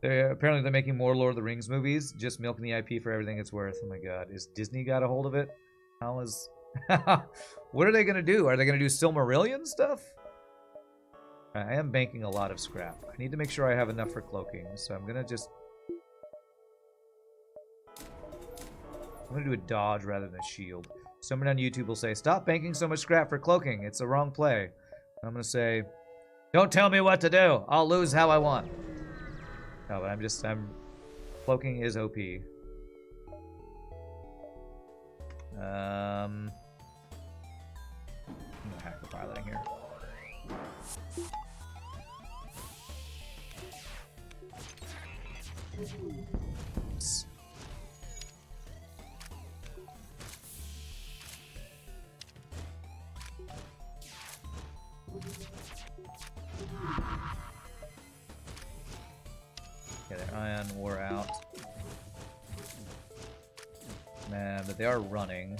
Apparently they're making more Lord of the Rings movies, just milking the IP for everything it's worth. Oh my God, is Disney got a hold of it? How is... What are they going to do? Are they going to do Silmarillion stuff? I am banking a lot of scrap. I need to make sure I have enough for cloaking, so I'm going to just... I'm going to do a dodge rather than a shield. Someone on YouTube will say, stop banking so much scrap for cloaking. It's the wrong play. I'm going to say, don't tell me what to do. I'll lose how I want. No, but cloaking is OP. I'm gonna hack the piloting here. Oops. Okay, their ion wore out. Man, but they are running.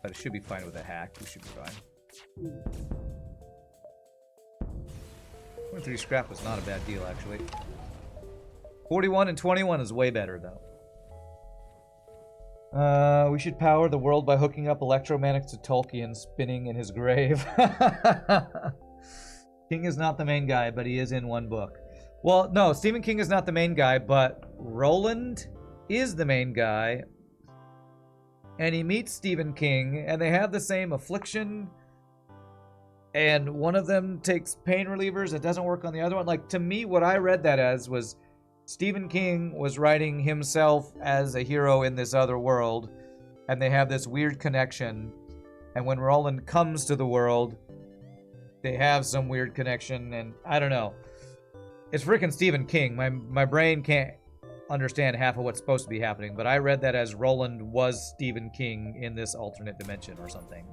But it should be fine with a hack. We should be fine. 23 scrap was not a bad deal, actually. 41 and 21 is way better, though. We should power the world by hooking up electromagnets to Tolkien spinning in his grave. King is not the main guy, but he is in one book. Well, no, Stephen King is not the main guy, but Roland is the main guy. And he meets Stephen King, and they have the same affliction. And one of them takes pain relievers. It doesn't work on the other one. Like, to me, what I read that as was Stephen King was writing himself as a hero in this other world. And they have this weird connection. And when Roland comes to the world, they have some weird connection. And I don't know. It's freaking Stephen King. My brain can't understand half of what's supposed to be happening, but I read that as Roland was Stephen King in this alternate dimension or something.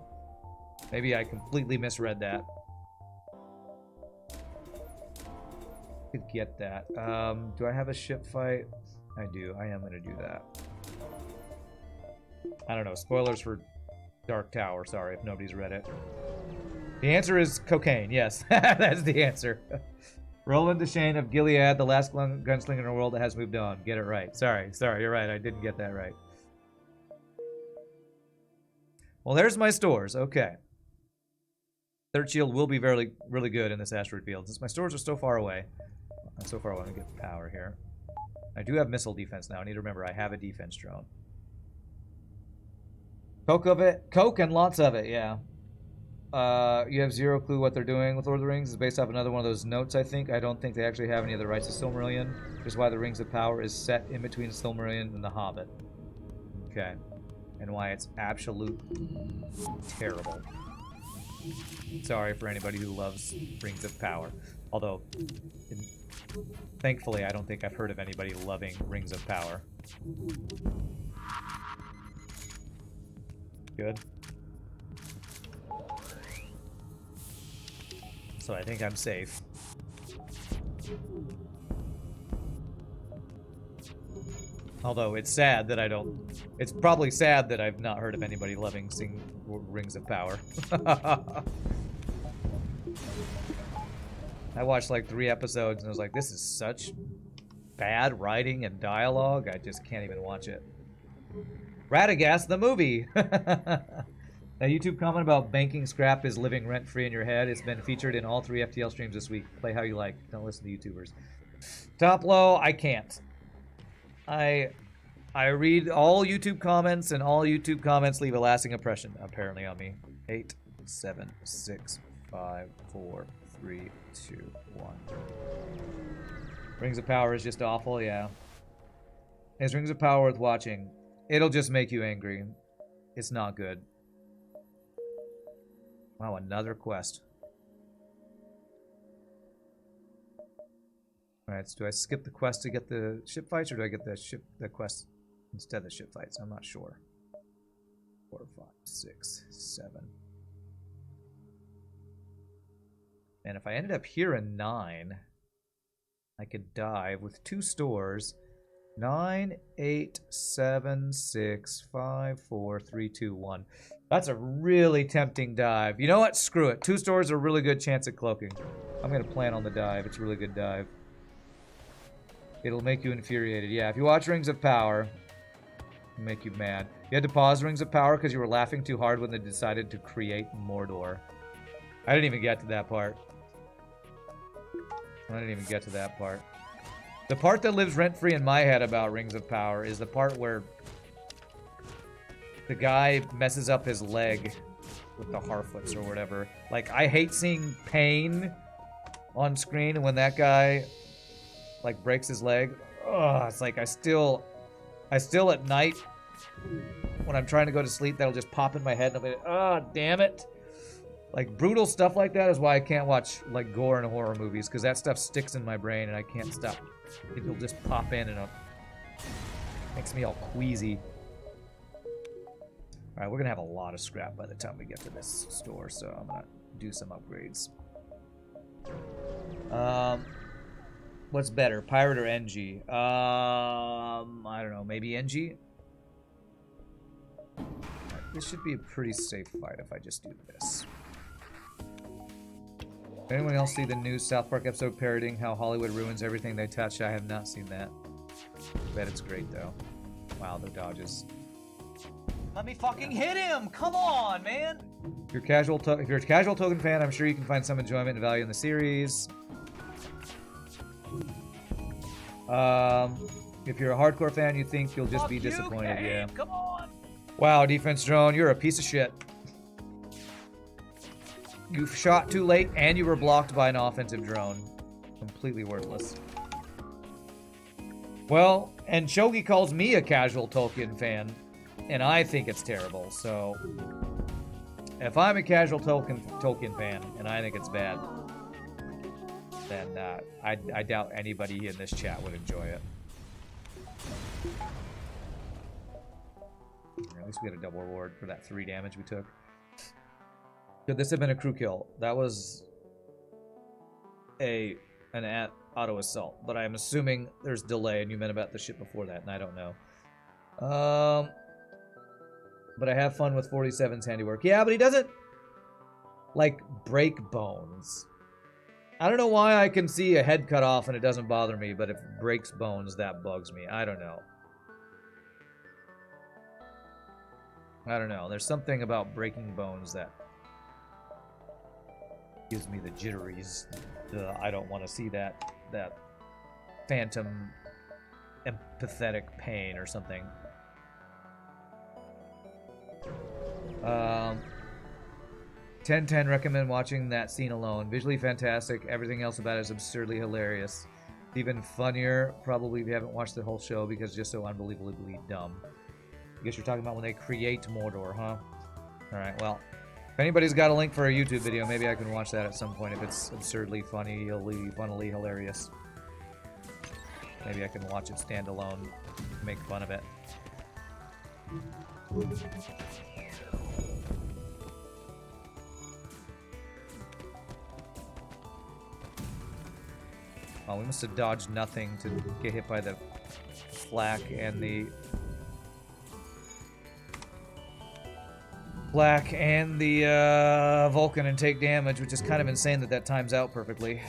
Maybe I completely misread that. Could get that. Do I have a ship fight? I do. I am going to do that. I don't know. Spoilers for Dark Tower. Sorry if nobody's read it. The answer is cocaine. Yes, that's the answer. Roland Deschain of Gilead, the last gunslinger in the world that has moved on. Get it right. Sorry, you're right. I didn't get that right. Well, there's my stores. Okay. Third shield will be really good in this asteroid field. Since my stores are so far away. So far, I want to get power here. I do have missile defense now. I need to remember I have a defense drone. Coke and lots of it, yeah. You have zero clue what they're doing with Lord of the Rings. It's based off another one of those notes, I think. I don't think they actually have any of the rights to Silmarillion, which is why the Rings of Power is set in between Silmarillion and The Hobbit. Okay. And why it's absolute terrible. Sorry for anybody who loves Rings of Power. Although, thankfully, I don't think I've heard of anybody loving Rings of Power. Good. So I think I'm safe. Although it's sad that I don't... It's probably sad that I've not heard of anybody loving seeing Rings of Power. I watched like 3 episodes and I was like, this is such bad writing and dialogue, I just can't even watch it. Radagast the movie! A YouTube comment about banking scrap is living rent-free in your head. It's been featured in all 3 FTL streams this week. Play how you like. Don't listen to YouTubers. Top low, I can't. I read all YouTube comments, and all YouTube comments leave a lasting impression, apparently, on me. 8, 7, 6, 5, 4, 3, 2, 1. Rings of Power is just awful, yeah. Is Rings of Power worth watching? It'll just make you angry. It's not good. Wow, another quest. Alright, so do I skip the quest to get the ship fights, or do I get the quest instead of the ship fights? I'm not sure. 4, 5, 6, 7. And if I ended up here in 9, I could dive with 2 stores. 9, 8, 7, 6, 5, 4, 3, 2, 1. That's a really tempting dive. You know what? Screw it. 2 stores are a really good chance at cloaking. I'm going to plan on the dive. It's a really good dive. It'll make you infuriated. Yeah, if you watch Rings of Power, it'll make you mad. You had to pause Rings of Power because you were laughing too hard when they decided to create Mordor. I didn't even get to that part. The part that lives rent-free in my head about Rings of Power is the part where the guy messes up his leg with the Harfoots or whatever. Like, I hate seeing pain on screen, and when that guy, like, breaks his leg, ugh, it's like I still at night, when I'm trying to go to sleep, that'll just pop in my head, and I'll be like, oh, damn it. Like, brutal stuff like that is why I can't watch, like, gore and horror movies, because that stuff sticks in my brain, and I can't stop. It'll just pop in, and it makes me all queasy. Alright, we're gonna have a lot of scrap by the time we get to this store, so I'm gonna do some upgrades. What's better, Pirate or NG? I don't know, maybe NG? This should be a pretty safe fight if I just do this. Anyone else see the new South Park episode parodying how Hollywood ruins everything they touch? I have not seen that. Bet it's great, though. Wow, the dodges. Let me fucking hit him! Come on, man! If you're a casual Token fan, I'm sure you can find some enjoyment and value in the series. If you're a hardcore fan, you think you'll just be disappointed. Yeah. Come on! Wow, defense drone, you're a piece of shit. You shot too late, and you were blocked by an offensive drone. Completely worthless. Well, and Shogi calls me a casual Tolkien fan, and I think it's terrible, so... If I'm a casual Tolkien fan, and I think it's bad, then I doubt anybody in this chat would enjoy it. At least we got a double reward for that 3 damage we took. Could this have been a crew kill? That was an auto assault, but I'm assuming there's delay, and you meant about the ship before that, and I don't know. But I have fun with 47's handiwork. Yeah, but he doesn't, like, break bones. I don't know why I can see a head cut off and it doesn't bother me, but if it breaks bones, that bugs me. I don't know. There's something about breaking bones that gives me the jitteries. I don't want to see that phantom empathetic pain or something. 10/10 recommend watching that scene alone. Visually fantastic. Everything else about it is absurdly hilarious. Even funnier, probably if you haven't watched the whole show, because it's just so unbelievably dumb. I guess you're talking about when they create Mordor, huh? Alright, well, if anybody's got a link for a YouTube video, maybe I can watch that at some point if it's absurdly funnily hilarious. Maybe I can watch it stand alone, make fun of it. Oh, we must have dodged nothing to get hit by the flak and the... Vulcan and take damage, which is kind of insane that that times out perfectly.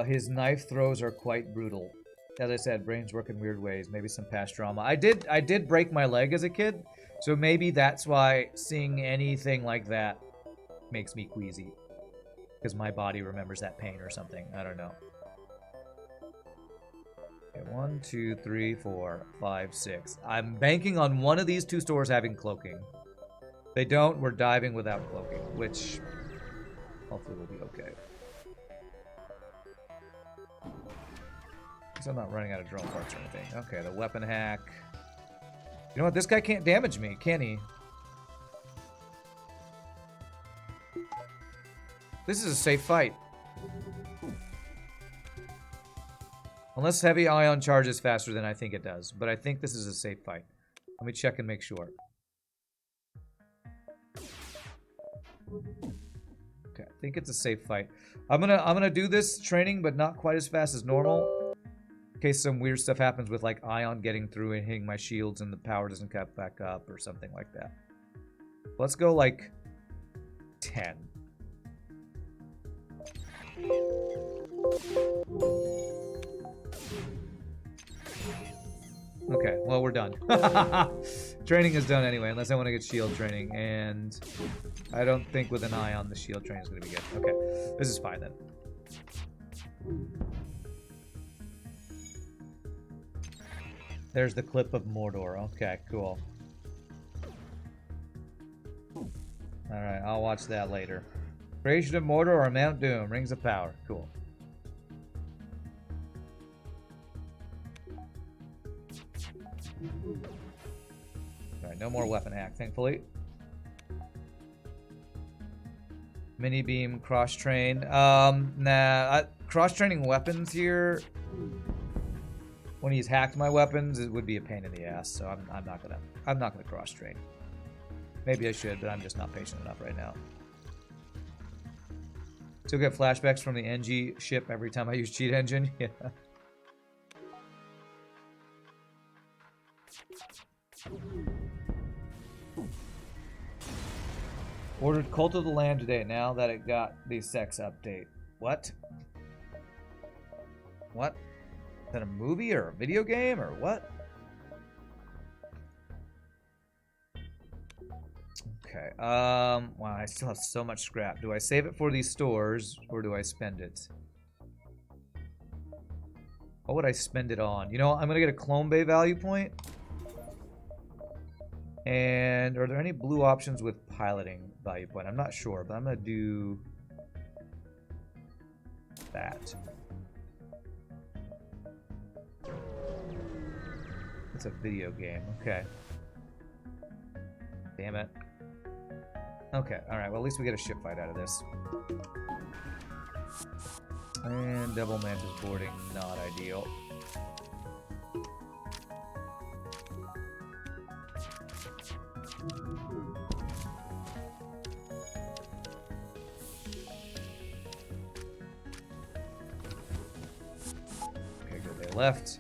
His knife throws are quite brutal. As I said, brains work in weird ways. Maybe some past trauma. I did break my leg as a kid, so maybe that's why seeing anything like that makes me queasy. Because my body remembers that pain or something. I don't know. Okay, 1, 2, 3, 4, 5, 6. I'm banking on one of these two stores having cloaking. If they don't, we're diving without cloaking, which hopefully will be okay. So I'm not running out of drone parts or anything. Okay, the weapon hack. You know what? This guy can't damage me, can he? This is a safe fight. Unless heavy ion charges faster than I think it does. But I think this is a safe fight. Let me check and make sure. Okay, I think it's a safe fight. I'm gonna do this training, but not quite as fast as normal. In case some weird stuff happens with like ion getting through and hitting my shields and the power doesn't cut back up or something like that. Let's go like 10. Okay, well, we're done. Training is done anyway, unless I want to get shield training, and I don't think with an eye on the shield training is going to be good. Okay, this is fine then. There's the clip of Mordor. Okay, cool. Alright, I'll watch that later. Creation of Mordor or Mount Doom. Rings of Power. Cool. Alright, no more weapon hack, thankfully. Mini beam, cross train. Cross training weapons here. When he's hacked my weapons, it would be a pain in the ass. So I'm not gonna cross train. Maybe I should, but I'm just not patient enough right now. Still get flashbacks from the NG ship every time I use cheat engine. Yeah. Ordered Cult of the Lamb today, now that it got the sex update. What? What? Is that a movie or a video game or what? Okay, wow, I still have so much scrap. Do I save it for these stores or do I spend it? What would I spend it on? You know, I'm gonna get a Clone Bay value point. And are there any blue options with piloting value point? I'm not sure, but I'm gonna do that. It's a video game. Okay. Damn it. Okay, alright, well at least we get a ship fight out of this. And double mantis boarding, not ideal. Okay, good, they left.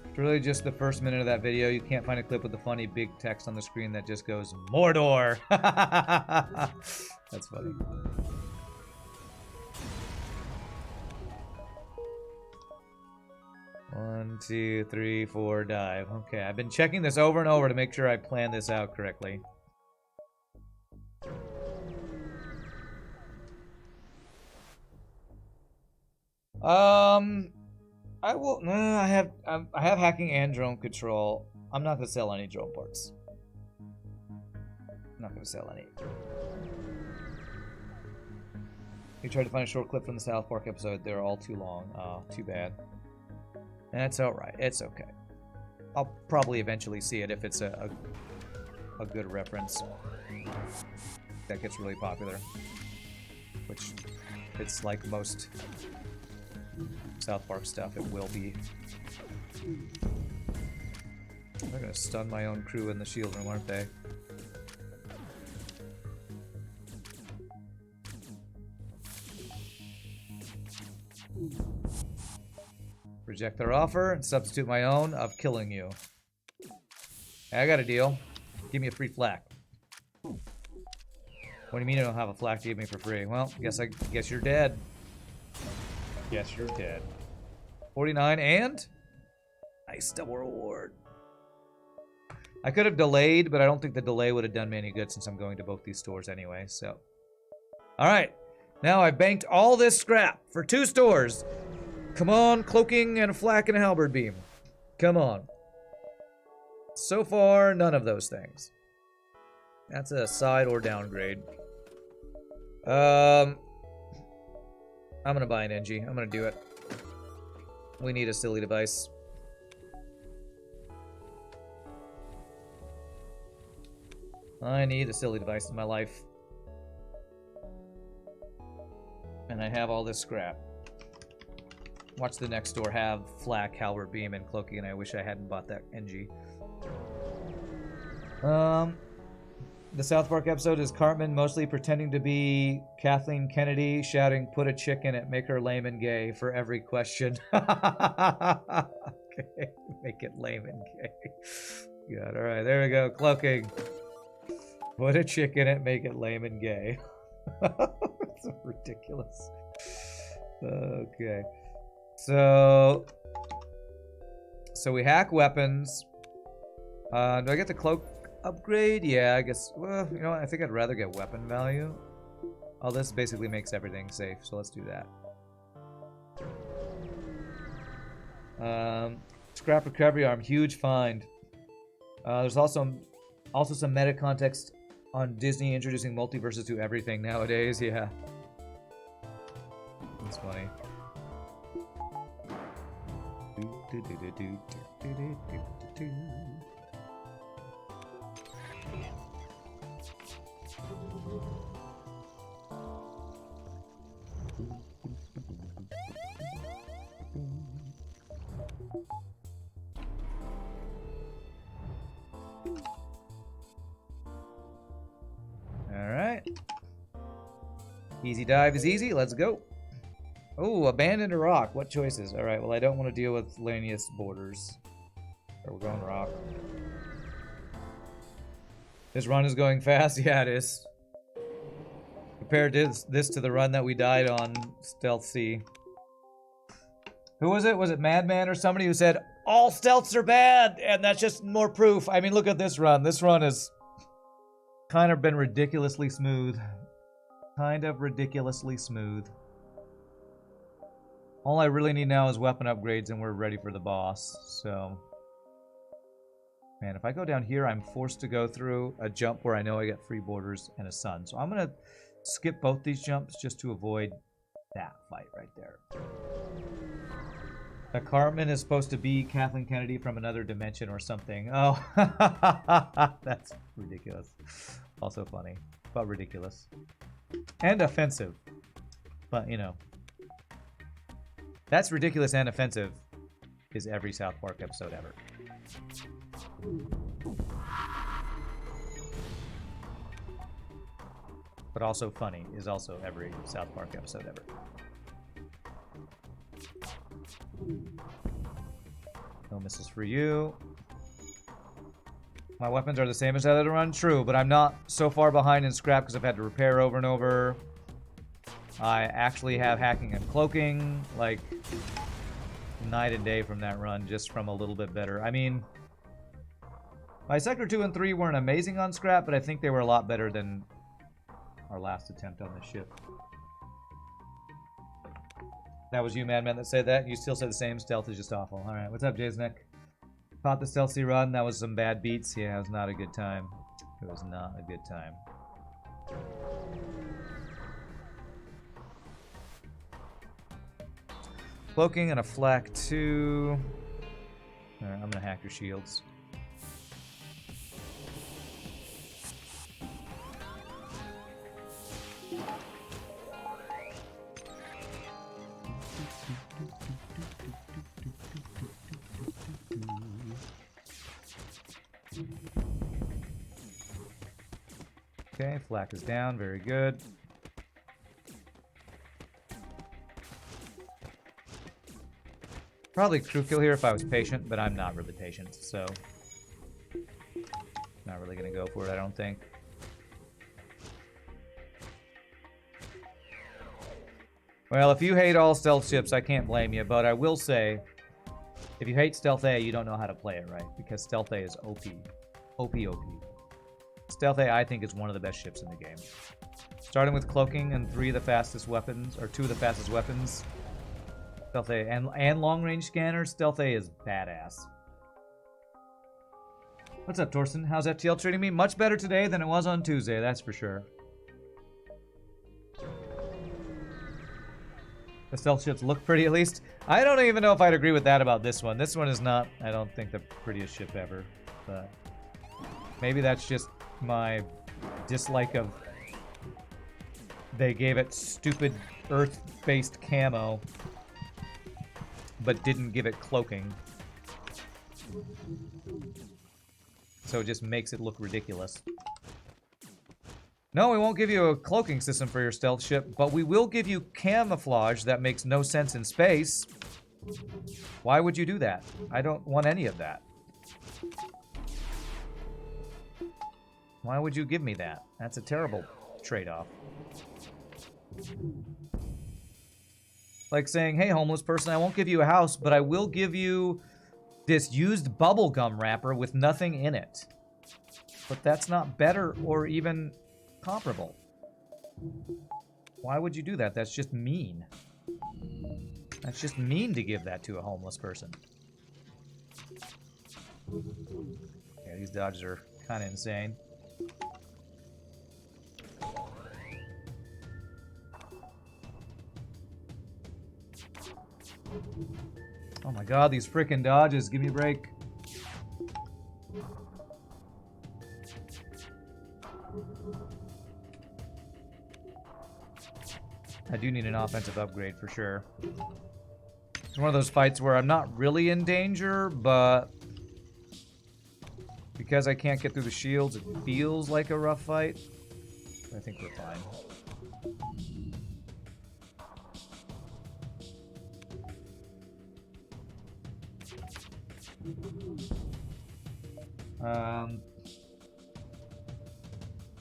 It's really just the first minute of that video. You can't find a clip with the funny big text on the screen that just goes, Mordor! That's funny. One, 2, 3, 4, dive. Okay, I've been checking this over and over to make sure I plan this out correctly. I have hacking and drone control. I'm not gonna sell any drone parts. I'm not gonna sell any. You tried to find a short clip from the South Park episode. They're all too long. Oh, too bad. That's alright. It's okay. I'll probably eventually see it if it's a good reference that gets really popular. Which it's like most South Park stuff, it will be. They're gonna stun my own crew in the shield room, aren't they? Reject their offer and substitute my own of killing you. I got a deal. Give me a free flak. What do you mean I don't have a flak to give me for free? Well, guess you're dead. Guess you're dead. 49 and nice double reward. I could have delayed, but I don't think the delay would have done me any good since I'm going to both these stores anyway, so. Alright. Now I've banked all this scrap for 2 stores. Come on, cloaking and a flak and a halberd beam. Come on. So far, none of those things. That's a side or downgrade. I'm gonna buy an NG. I'm gonna do it. We need a silly device. I need a silly device in my life. And I have all this scrap. Watch the next door have flak, halberd beam, and cloaking, and I wish I hadn't bought that NG. The South Park episode is Cartman mostly pretending to be Kathleen Kennedy, shouting, "Put a chick in it, make her lame and gay," for every question. Okay, make it lame and gay. Good, alright, there we go, cloaking. Put a chick in it, make it lame and gay. That's ridiculous. Okay. So we hack weapons. Do I get the cloak upgrade? Yeah, I guess. Well, you know what? I think I'd rather get weapon value. Oh, this basically makes everything safe, so let's do that. Scrap recovery arm, huge find. There's also some meta context on Disney introducing multiverses to everything nowadays. Yeah, that's funny. Alright. Easy dive is easy. Let's go. Oh, abandoned a rock. What choices? Alright, well, I don't want to deal with Lanius borders. Or we're going rock. This run is going fast? Yeah, it is. Compared this to the run that we died on Stealth C. Who was it? Was it Madman or somebody who said, all stealths are bad, and that's just more proof? I mean, look at this run. This run has kind of been ridiculously smooth. Kind of ridiculously smooth. All I really need now is weapon upgrades, and we're ready for the boss, so... Man, if I go down here, I'm forced to go through a jump where I know I get free borders and a sun. So I'm going to skip both these jumps just to avoid that fight right there. The Cartman is supposed to be Kathleen Kennedy from another dimension or something. Oh, that's ridiculous. Also funny, but ridiculous. And offensive. But, you know. That's ridiculous and offensive is every South Park episode ever. But also funny is also every South Park episode ever. No missiles for you. My weapons are the same as the other run? True, but I'm not so far behind in scrap because I've had to repair over and over. I actually have hacking and cloaking, like, night and day from that run, just from a little bit better. I mean, my Sector 2 and 3 weren't amazing on scrap, but I think they were a lot better than our last attempt on this ship. That was you, Madman, that said that? You still say the same? Stealth is just awful. Alright, what's up, Jaysnick? Caught the stealthy run. That was some bad beats. Yeah, it was not a good time. It was not a good time. Cloaking and a flak 2. Alright, I'm gonna hack your shields. Okay, flak is down. Very good. Probably crew kill here if I was patient, but I'm not really patient, so... Not really gonna go for it, I don't think. Well, if you hate all stealth ships, I can't blame you, but I will say, if you hate Stealth A, you don't know how to play it right, because Stealth A is OP. OP. Stealth A, I think, is one of the best ships in the game. Starting with cloaking and 3 of the fastest weapons, or 2 of the fastest weapons. Stealth A, and long-range scanners, Stealth A is badass. What's up, Torsten? How's FTL treating me? Much better today than it was on Tuesday, that's for sure. The stealth ships look pretty, at least. I don't even know if I'd agree with that about this one. This one is not, I don't think, the prettiest ship ever. But maybe that's just my dislike of... They gave it stupid Earth-based camo, but didn't give it cloaking. So it just makes it look ridiculous. No, we won't give you a cloaking system for your stealth ship, but we will give you camouflage that makes no sense in space. Why would you do that? I don't want any of that. Why would you give me that? That's a terrible trade-off. Like saying, hey, homeless person, I won't give you a house, but I will give you this used bubblegum wrapper with nothing in it. But that's not better or even comparable. Why would you do that? That's just mean. That's just mean to give that to a homeless person. Yeah, these dodges are kind of insane. Oh my god, these freaking dodges. Give me a break. I do need an offensive upgrade for sure. It's one of those fights where I'm not really in danger, but because I can't get through the shields, it feels like a rough fight. I think we're fine.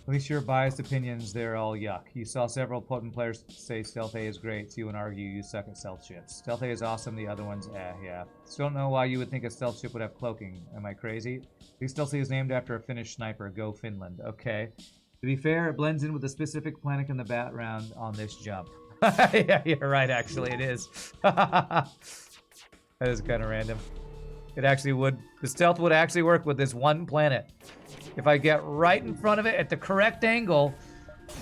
At least your biased opinions, they're all yuck. You saw several potent players say Stealth A is great, so you would argue you suck at stealth ships. Stealth A is awesome, the other ones, yeah. Still don't know why you would think a stealth ship would have cloaking. Am I crazy? At least Stealth A is named after a Finnish sniper. Go Finland. Okay. To be fair, it blends in with the specific planet in the background on this jump. Yeah, you're right, actually, it is. That is kind of random. It actually would. The stealth would actually work with this one planet. If I get right in front of it at the correct angle,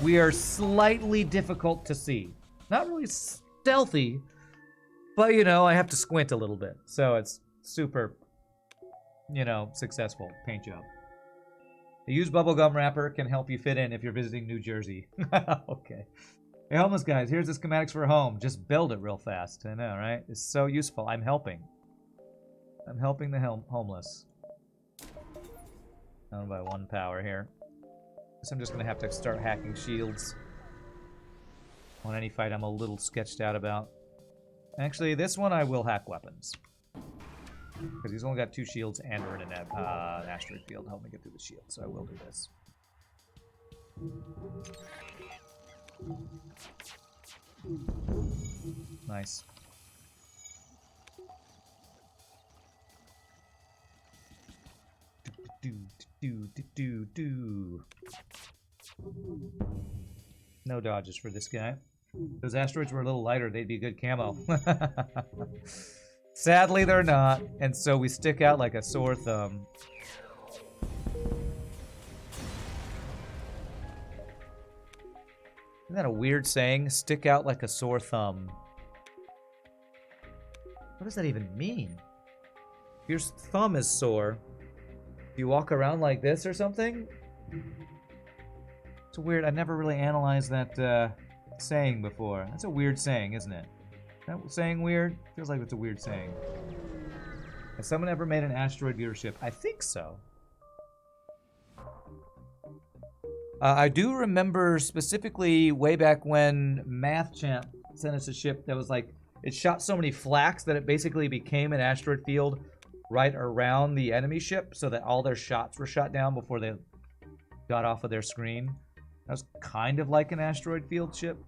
we are slightly difficult to see. Not really stealthy, but, you know, I have to squint a little bit. So it's super, you know, successful paint job. A used bubblegum wrapper can help you fit in if you're visiting New Jersey. Okay. Hey, homeless guys, here's the schematics for home. Just build it real fast. I know, right? It's so useful. I'm helping. I'm helping the homeless. Down by 1 power here. Guess I'm just gonna have to start hacking shields on any fight I'm a little sketched out about. Actually, this one I will hack weapons. Because he's only got 2 shields and we're in an asteroid field. Help me get through the shield, so I will do this. Nice. No dodges for this guy. If those asteroids were a little lighter, they'd be good camo. Sadly, they're not, and so we stick out like a sore thumb. Isn't that a weird saying? Stick out like a sore thumb. What does that even mean? If your thumb is sore, do you walk around like this or something? It's weird. I never really analyzed that saying before. That's a weird saying, isn't it? Is that saying weird? Feels like it's a weird saying. Has someone ever made an asteroid viewership? I think so. I do remember specifically way back when Math Champ sent us a ship that was like, it shot so many flaks that it basically became an asteroid field right around the enemy ship so that all their shots were shot down before they got off of their screen. That was kind of like an asteroid field ship.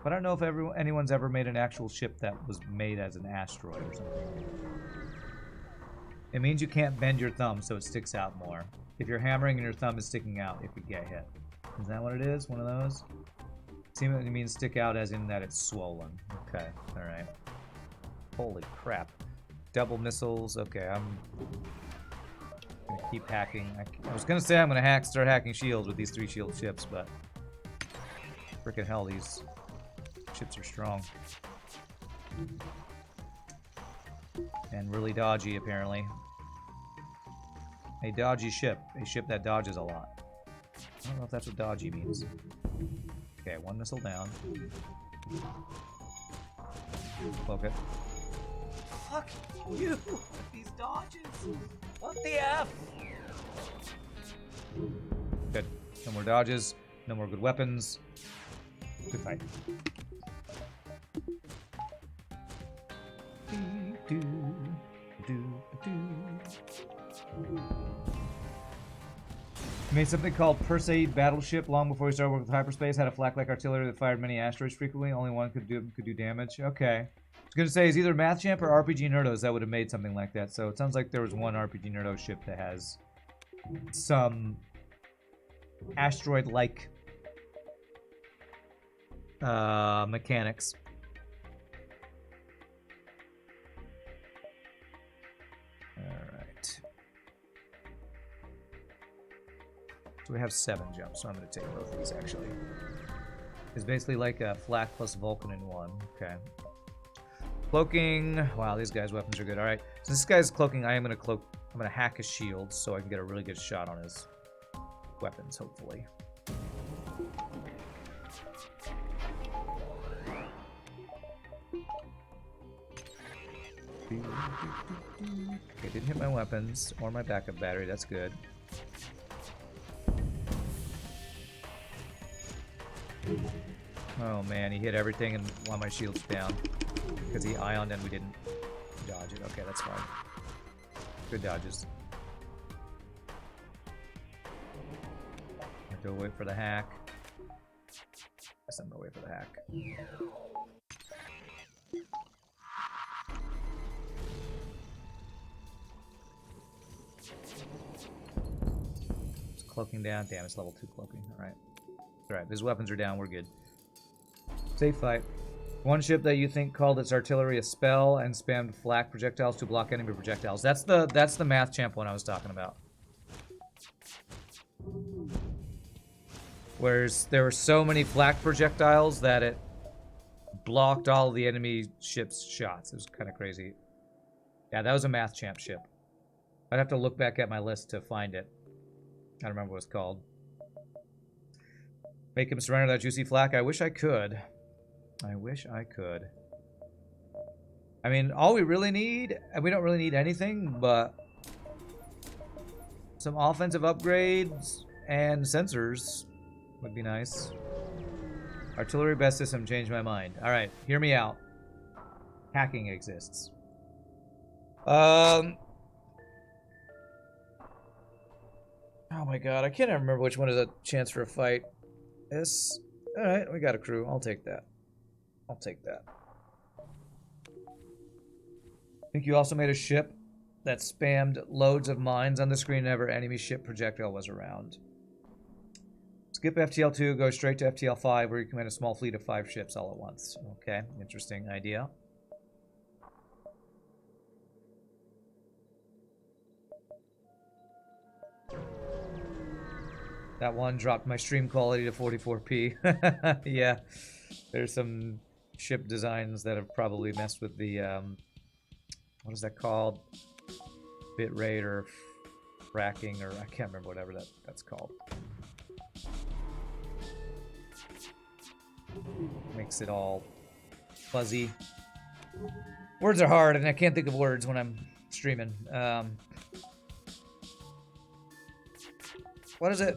But I don't know if anyone's ever made an actual ship that was made as an asteroid or something. It means you can't bend your thumb so it sticks out more. If you're hammering and your thumb is sticking out, if you get hit. Is that what it is? One of those? It means stick out as in that it's swollen. Okay, alright. Holy crap. Double missiles. Okay, I'm gonna keep hacking. I was gonna say I'm gonna start hacking shields with these 3 shield ships, but frickin' hell, these ships are strong. And really dodgy, apparently. A dodgy ship. A ship that dodges a lot. I don't know if that's what dodgy means. Okay, 1 missile down. Cloak it. Fuck you! These dodges! What the F? Good. No more dodges. No more good weapons. Good fight. He made something called Perseid Battleship long before he started working with hyperspace. Had a flak-like artillery that fired many asteroids frequently. Only one could do damage. Okay. I was gonna say, it's either Math Champ or RPG Nerdos that would have made something like that. So it sounds like there was one RPG Nerdo ship that has some asteroid-like mechanics. Alright. So we have 7 jumps, so I'm going to take both of these, actually. It's basically like a flak plus Vulcan in one. Okay. Cloaking. Wow, these guys' weapons are good. Alright. Since this guy's cloaking, I'm going to hack his shields so I can get a really good shot on his weapons, hopefully. Okay, didn't hit my weapons or my backup battery. That's good. Oh man, he hit everything and while my shield's down. Because he ioned and we didn't dodge it. Okay, that's fine. Good dodges. Go wait for the hack. Guess I'm gonna wait for the hack. It's cloaking down. Damn, it's level 2 cloaking. Alright. Alright, his weapons are down. We're good. Safe fight. One ship that you think called its artillery a spell and spammed flak projectiles to block enemy projectiles. That's the Math Champ one I was talking about. Whereas there were so many flak projectiles that it blocked all the enemy ship's shots. It was kind of crazy. Yeah, that was a Math Champ ship. I'd have to look back at my list to find it. I don't remember what it's called. Make him surrender that juicy flak. I wish I could. I wish I could. I mean, all we really need, and we don't really need anything, but some offensive upgrades and sensors would be nice. Artillery best system changed my mind. Alright, hear me out. Hacking exists. Oh my god, I can't even remember which one is a chance for a fight. This. Alright, we got a crew. I'll take that. I'll take that. I think you also made a ship that spammed loads of mines on the screen whenever enemy ship projectile was around. Skip FTL 2, go straight to FTL 5, where you command a small fleet of 5 ships all at once. Okay, interesting idea. That one dropped my stream quality to 44p. Yeah, there's some ship designs that have probably messed with the, what is that called? Bitrate or fracking, or I can't remember whatever that's called. Makes it all fuzzy. Words are hard, and I can't think of words when I'm streaming. What is it?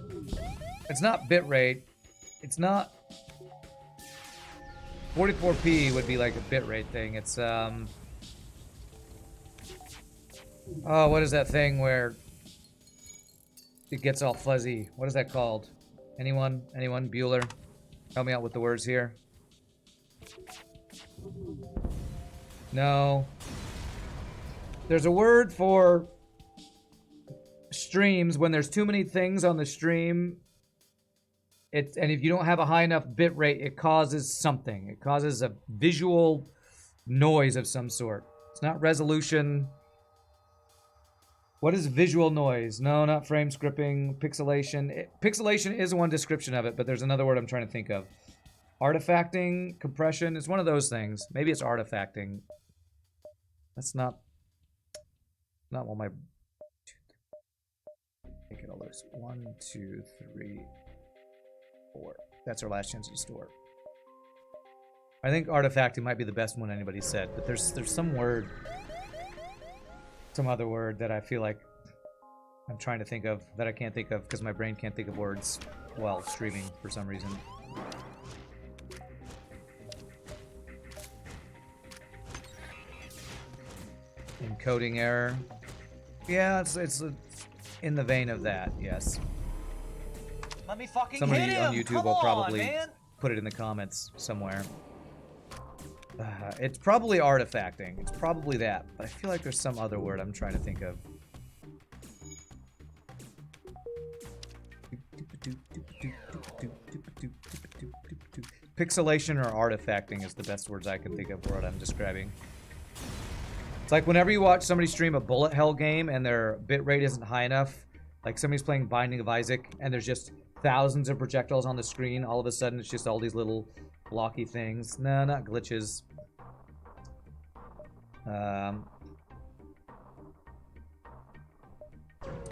It's not bitrate. It's not... 44p would be like a bitrate thing. It's, oh, what is that thing where it gets all fuzzy? What is that called? Anyone? Anyone? Bueller? Help me out with the words here. No. There's a word for streams when there's too many things on the stream. And if you don't have a high enough bit rate, it causes something. It causes a visual noise of some sort. It's not resolution. What is visual noise? No, not frame scripting. Pixelation. Pixelation is one description of it, but there's another word I'm trying to think of. Artifacting, compression. It's one of those things. Maybe it's artifacting. That's not what my... Take it all those. 1, 2, 3, 4. That's our last chance to store. I think artifacting might be the best one anybody said, but there's some word, some other word that I feel like I'm trying to think of that I can't think of because my brain can't think of words while streaming for some reason. Encoding error. Yeah, it's in the vein of that, yes. Let me fucking Somebody hit him. on YouTube Come will on, probably man. put it in the comments somewhere. It's probably artifacting. It's probably that. But I feel like there's some other word I'm trying to think of. Pixelation or artifacting is the best words I can think of for what I'm describing. It's like whenever you watch somebody stream a bullet hell game and their bitrate isn't high enough, like somebody's playing Binding of Isaac and there's just thousands of projectiles on the screen, all of a sudden it's just all these little blocky things. No, not glitches.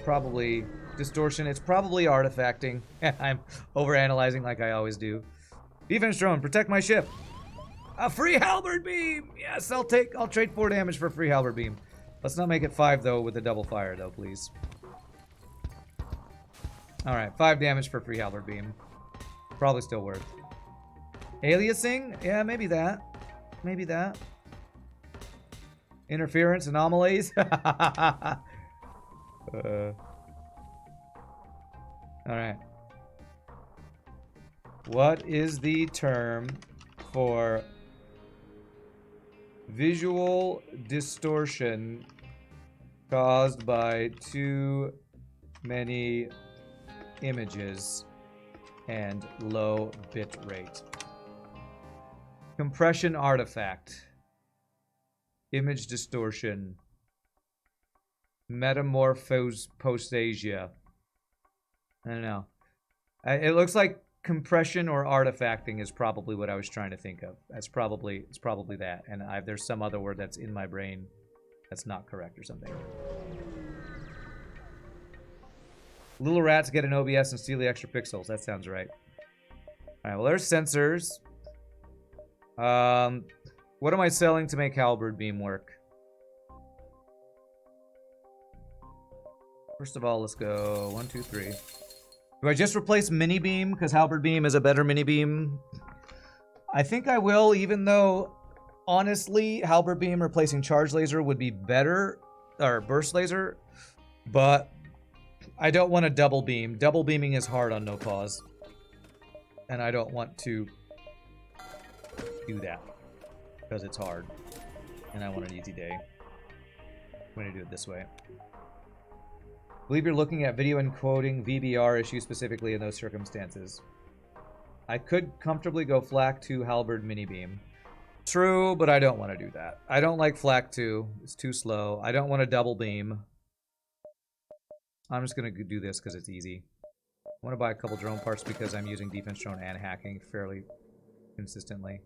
Probably distortion. It's probably artifacting. I'm overanalyzing like I always do. Defense drone, protect my ship. A free halberd beam! Yes, I'll trade 4 damage for a free halberd beam. Let's not make it 5 though with the double fire though, please. Alright, 5 damage for free halberd beam. Probably still worth. Aliasing? Yeah, maybe that. Maybe that. Interference, anomalies. Alright. What is the term for visual distortion caused by too many images and low bit rate? Compression artifact. Image distortion. Metamorphosasia. I don't know. It looks like compression or artifacting is probably what I was trying to think of. It's probably that. And there's some other word that's in my brain that's not correct or something. Little rats get an OBS and steal the extra pixels. That sounds right. Alright, well there's sensors. What am I selling to make halberd beam work? First of all, let's go 1, 2, 3. Do I just replace mini beam because halberd beam is a better mini beam? I think I will, even though honestly halberd beam replacing charge laser would be better, or burst laser, but I don't want a double beam. Double beaming is hard on no pause, and I don't want to do that because it's hard and I want an easy day. I'm going to do it this way. I believe you're looking at video encoding VBR issues specifically in those circumstances. I could comfortably go FLAC 2 halberd mini beam. True, but I don't want to do that. I don't like FLAC 2. It's too slow. I don't want a double beam. I'm just going to do this because it's easy. I want to buy a couple drone parts because I'm using defense drone and hacking fairly consistently.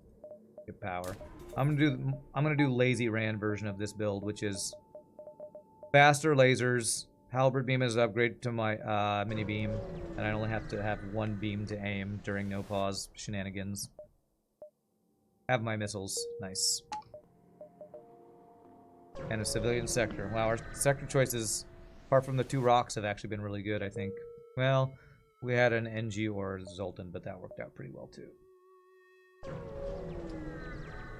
Get power. I'm gonna do lazy ran version of this build, which is faster lasers. Halberd beam is an upgrade to my mini beam, and I only have to have 1 beam to aim during no pause shenanigans. Have my missiles. Nice. And a civilian sector. Wow, our sector choices, apart from the 2 rocks, have actually been really good, I think. Well, We had an NG or Zoltan, but that worked out pretty well too.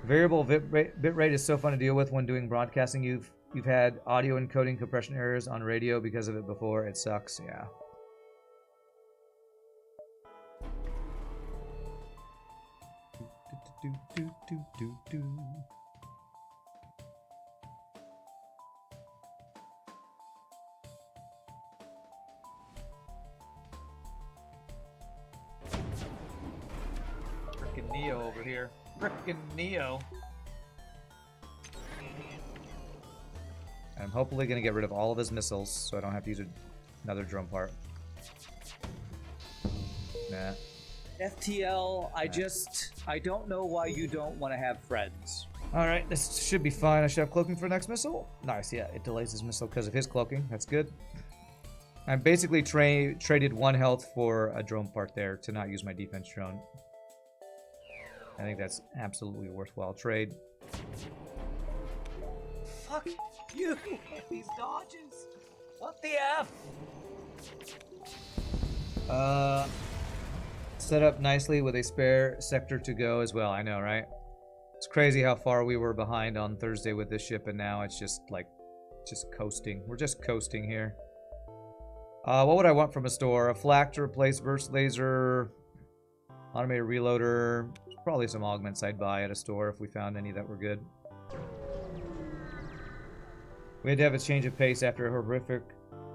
Variable bit rate is so fun to deal with when doing broadcasting. You've had audio encoding compression errors on radio because of it before. It sucks, yeah. Frickin' Neo over here. Frickin' Neo. I'm hopefully going to get rid of all of his missiles so I don't have to use another drone part. Nah. FTL, I don't know why you don't want to have friends. Alright, this should be fine. I should have cloaking for the next missile. Nice, yeah. It delays his missile because of his cloaking. That's good. I basically traded 1 health for a drone part there to not use my defense drone. I think that's absolutely a worthwhile trade. Fuck you! These dodges! What the F? Set up nicely with a spare sector to go as well. I know, right? It's crazy how far we were behind on Thursday with this ship, and now it's just like, just coasting. We're just coasting here. What would I want from a store? A flak to replace burst laser, automated reloader, probably some augments I'd buy at a store if we found any that were good. We had to have a change of pace after a horrific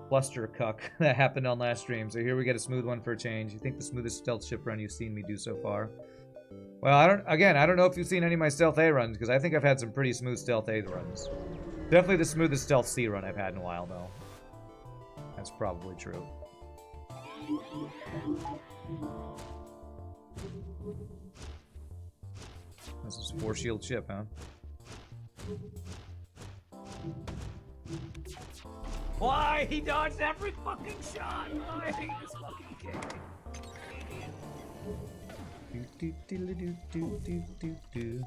cluster cuck that happened on last stream, so here we get a smooth one for a change. You think the smoothest stealth ship run you've seen me do so far? Well, I don't know if you've seen any of my stealth A runs, because I think I've had some pretty smooth stealth A runs. Definitely the smoothest stealth C run I've had in a while, though. That's probably true. This is a 4-shield ship, huh? Why? He dodged every fucking shot! I hate this fucking game.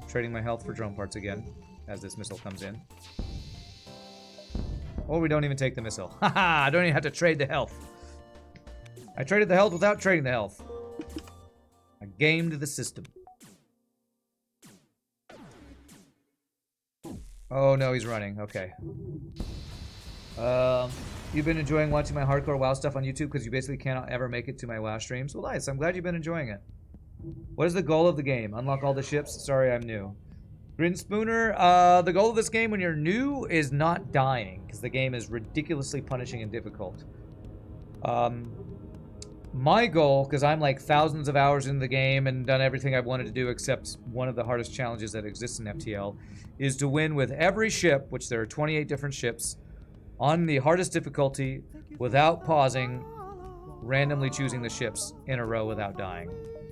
Trading my health for drone parts again, as this missile comes in. Or we don't even take the missile. Haha! I don't even have to trade the health. I traded the health without trading the health. I gamed the system. Oh no, he's running. Okay. You've been enjoying watching my hardcore WoW stuff on YouTube because you basically cannot ever make it to my WoW streams. Well, nice. I'm glad you've been enjoying it. What is the goal of the game? Unlock all the ships? Sorry, I'm new. Grin Spooner, the goal of this game when you're new is not dying because the game is ridiculously punishing and difficult. My goal, because I'm like thousands of hours in the game and done everything I've wanted to do except one of the hardest challenges that exists in FTL, is to win with every ship, which there are 28 different ships, on the hardest difficulty without pausing, randomly choosing the ships in a row without dying.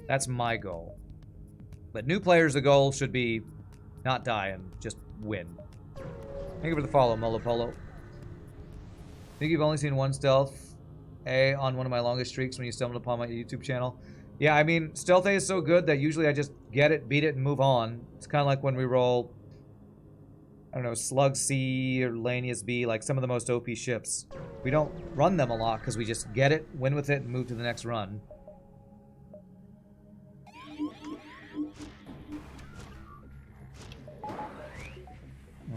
That's my goal. But new players, the goal should be not die and just win. Thank you for the follow, Molo Polo. I think you've only seen one stealth A on one of my longest streaks when you stumbled upon my YouTube channel. Yeah, I mean, stealth A is so good that usually I just get it, beat it, and move on. It's kind of like when we roll, I don't know, Slug C or Lanius B, like some of the most OP ships. We don't run them a lot because we just get it, win with it, and move to the next run.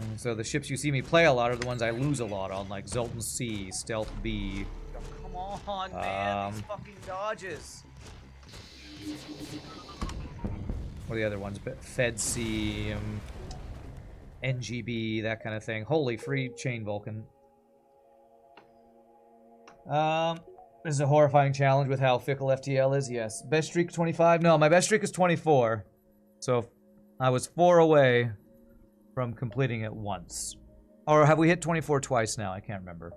And so the ships you see me play a lot are the ones I lose a lot on, like Zoltan C, Stealth B. Oh, come on, man. These fucking dodges. What are the other ones? Fed C, NGB, that kind of thing. Holy free chain Vulcan. This is a horrifying challenge with how fickle FTL is. Yes. Best streak 25? No, my best streak is 24. So I was 4 away from completing it once. Or have we hit 24 twice now? I can't remember.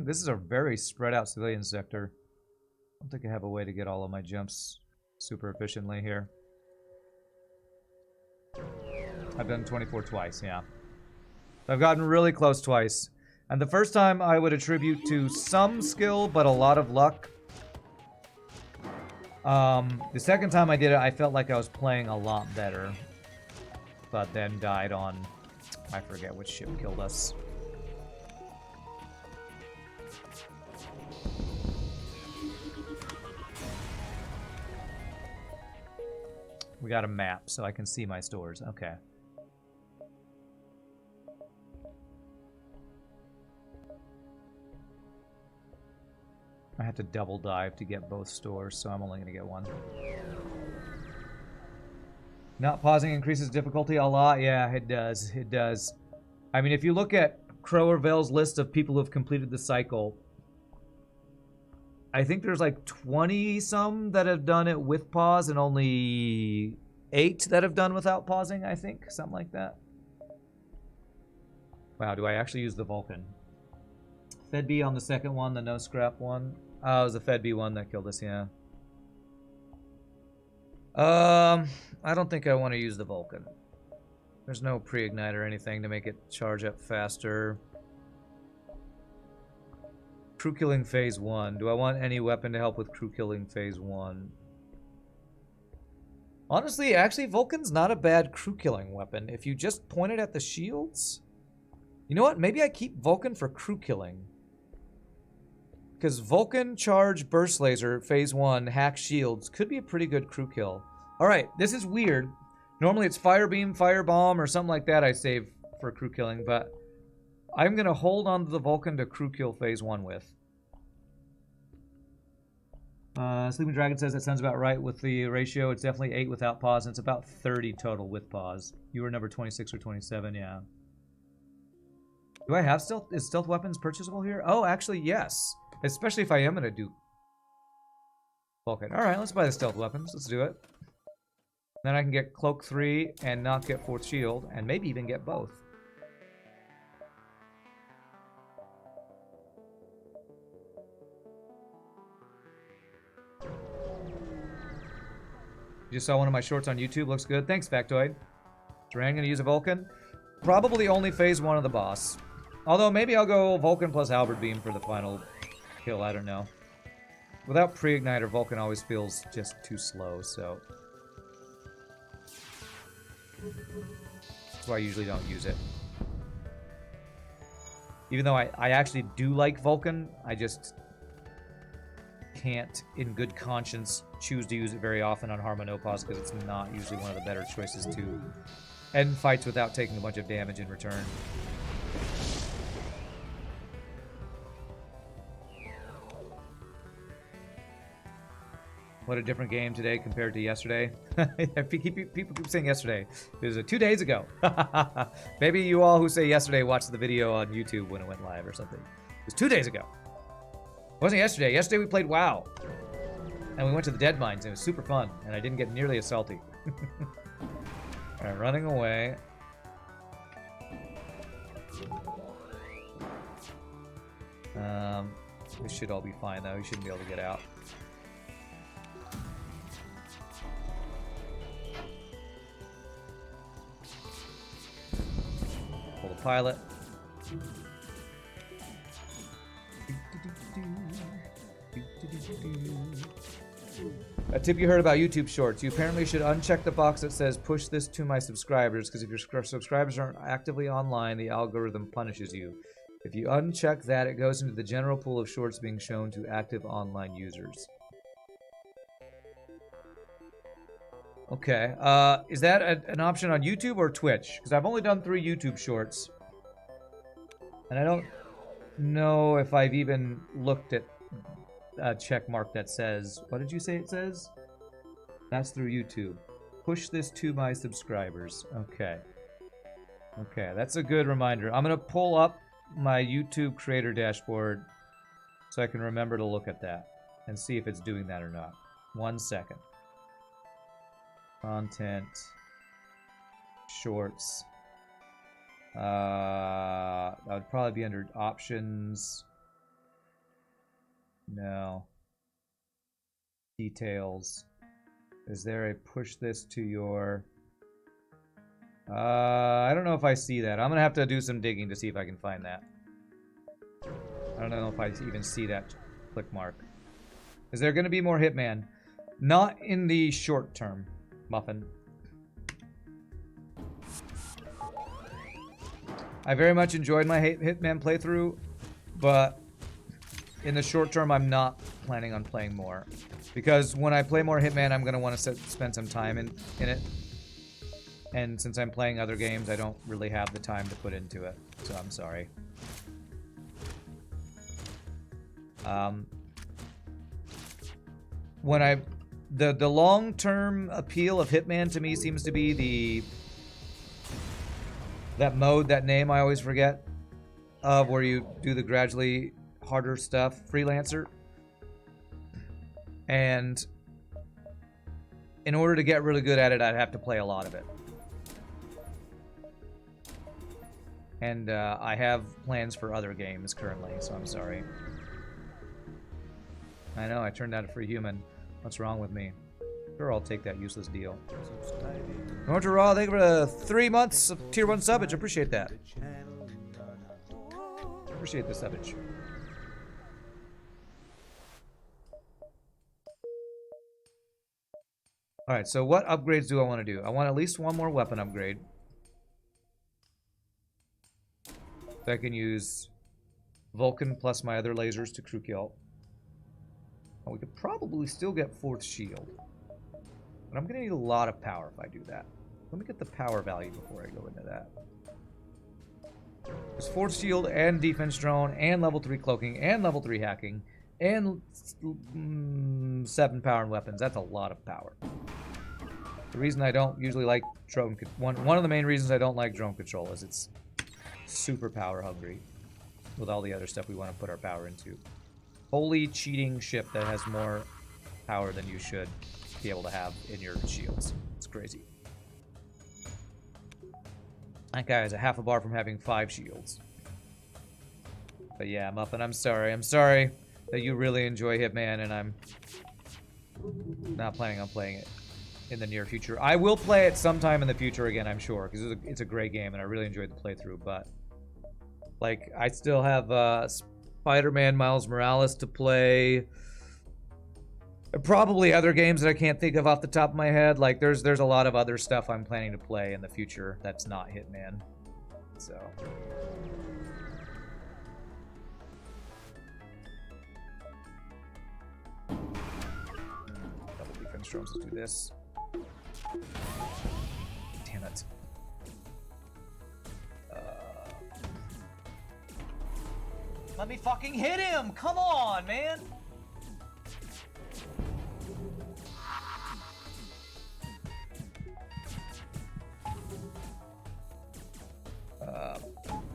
This is a very spread out civilian sector. I don't think I have a way to get all of my jumps super efficiently here. I've done 24 twice, yeah. I've gotten really close twice. And the first time I would attribute to some skill, but a lot of luck. The second time I did it, I felt like I was playing a lot better. But then died on... I forget which ship killed us. We got a map, so I can see my stores. Okay. I have to double dive to get both stores, so I'm only going to get one. Not pausing increases difficulty a lot. Yeah, it does. It does. I mean, if you look at Crowervale's list of people who have completed the cycle, I think there's like 20-some that have done it with pause and only 8 that have done without pausing, I think. Something like that. Wow, do I actually use the Vulcan? Fed B on the second one, the no scrap one. Oh, it was the Fed B one that killed us, yeah. I don't think I want to use the Vulcan. There's no pre-ignite or anything to make it charge up faster. Crew killing phase 1. Do I want any weapon to help with crew killing phase 1? Honestly, actually, Vulcan's not a bad crew killing weapon. If you just point it at the shields... You know what? Maybe I keep Vulcan for crew killing. Because Vulcan, Charge, Burst Laser, Phase 1, Hack Shields could be a pretty good crew kill. Alright, this is weird. Normally it's Fire Beam, Fire Bomb, or something like that I save for crew killing, but I'm going to hold on to the Vulcan to crew kill Phase 1 with. Sleeping Dragon says that sounds about right with the ratio. It's definitely 8 without pause, and it's about 30 total with pause. You were number 26 or 27, yeah. Do I have stealth? Is stealth weapons purchasable here? Oh, actually, yes. Especially if I am going to do Vulcan. Alright, let's buy the stealth weapons. Let's do it. Then I can get Cloak 3 and not get 4th Shield, and maybe even get both. You just saw one of my shorts on YouTube. Looks good. Thanks, Factoid. Duran going to use a Vulcan? Probably only phase 1 of the boss. Although maybe I'll go Vulcan plus Halberd Beam for the final kill. I don't know. Without pre-igniter, Vulcan always feels just too slow, so... That's why I usually don't use it. Even though I actually do like Vulcan, I just can't, in good conscience, choose to use it very often on Harmonopause because it's not usually one of the better choices to end fights without taking a bunch of damage in return. What a different game today compared to yesterday. People keep saying yesterday. It was 2 days ago. Maybe you all who say yesterday watched the video on YouTube when it went live or something. It was 2 days ago. It wasn't yesterday. Yesterday we played WoW. And we went to the Dead Mines and it was super fun. And I didn't get nearly as salty. Alright, running away. This should all be fine though. You shouldn't be able to get out. Pull the pilot. A tip you heard about YouTube Shorts. You apparently should uncheck the box that says push this to my subscribers, because if your subscribers aren't actively online, the algorithm punishes you. If you uncheck that, it goes into the general pool of shorts being shown to active online users. Okay, is that an option on YouTube or Twitch? Because I've only done 3 YouTube shorts. And I don't know if I've even looked at a check mark that says... What did you say it says? That's through YouTube. Push this to my subscribers. Okay. Okay, that's a good reminder. I'm going to pull up my YouTube creator dashboard so I can remember to look at that and see if it's doing that or not. 1 second. Content. Shorts. That would probably be under options. No. Details. Is there a push this to your... I don't know if I see that. I'm going to have to do some digging to see if I can find that. I don't know if I even see that click mark. Is there going to be more Hitman? Not in the short term, Muffin. I very much enjoyed my Hitman playthrough, but in the short term, I'm not planning on playing more. Because when I play more Hitman, I'm going to want to spend some time in it. And since I'm playing other games, I don't really have the time to put into it. So I'm sorry. The long-term appeal of Hitman to me seems to be that mode, that name I always forget, of where you do the gradually harder stuff, Freelancer. And in order to get really good at it, I'd have to play a lot of it. And I have plans for other games currently, so I'm sorry. I know, I turned out a free human. What's wrong with me? Sure, I'll take that useless deal. Norton Raw, thank you for the 3 months of tier 1 subbage. Appreciate that. Appreciate the subbage. Alright, so what upgrades do I want to do? I want at least one more weapon upgrade. So I can use Vulcan plus my other lasers to crew kill. And we could probably still get 4th shield. But I'm going to need a lot of power if I do that. Let me get the power value before I go into that. There's 4th shield and defense drone and level 3 cloaking and level 3 hacking and 7 power and weapons. That's a lot of power. The reason I don't usually like drone... One of the main reasons I don't like drone control is it's super power hungry with all the other stuff we want to put our power into. Holy cheating ship that has more power than you should be able to have in your shields. It's crazy. That guy is a half a bar from having 5 shields. But yeah, Muffin, I'm sorry. I'm sorry that you really enjoy Hitman and I'm not planning on playing it in the near future. I will play it sometime in the future again, I'm sure, because it's a great game and I really enjoyed the playthrough, but like, I still have Spider-Man Miles Morales to play. Probably other games that I can't think of off the top of my head. Like, there's a lot of other stuff I'm planning to play in the future that's not Hitman. So... double defense drones, let's do this. Damn it. Let me fucking hit him! Come on, man!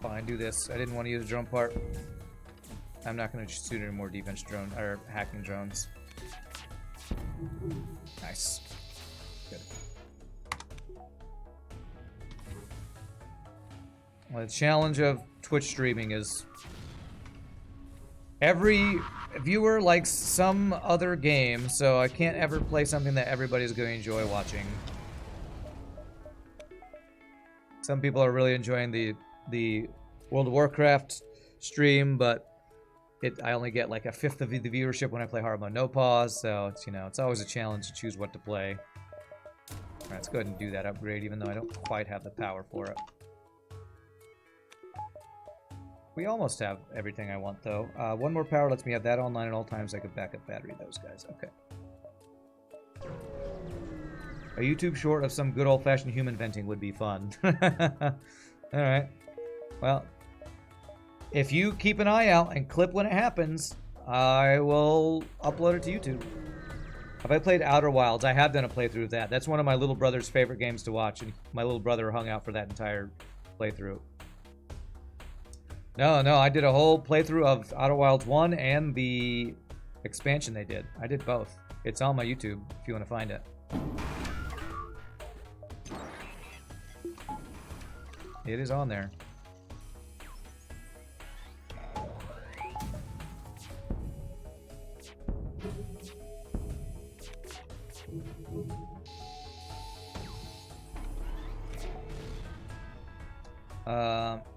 Fine, do this. I didn't want to use a drone part. I'm not going to shoot any more defense drone or hacking drones. Nice. Good. Well, the challenge of Twitch streaming is every viewer likes some other game, so I can't ever play something that everybody's going to enjoy watching. Some people are really enjoying the World of Warcraft stream, but I only get like 1/5 of the viewership when I play hard mode no pause, so it's, you know, it's always a challenge to choose what to play. Alright, let's go ahead and do that upgrade, even though I don't quite have the power for it. We almost have everything I want, though. One more power lets me have that online at all times. I could back up battery those guys. Okay. A YouTube short of some good old-fashioned human venting would be fun. Alright. Well, if you keep an eye out and clip when it happens, I will upload it to YouTube. Have I played Outer Wilds? I have done a playthrough of that. That's one of my little brother's favorite games to watch, and my little brother hung out for that entire playthrough. No, I did a whole playthrough of Outer Wilds 1 and the expansion they did. I did both. It's on my YouTube if you want to find it. It is on there.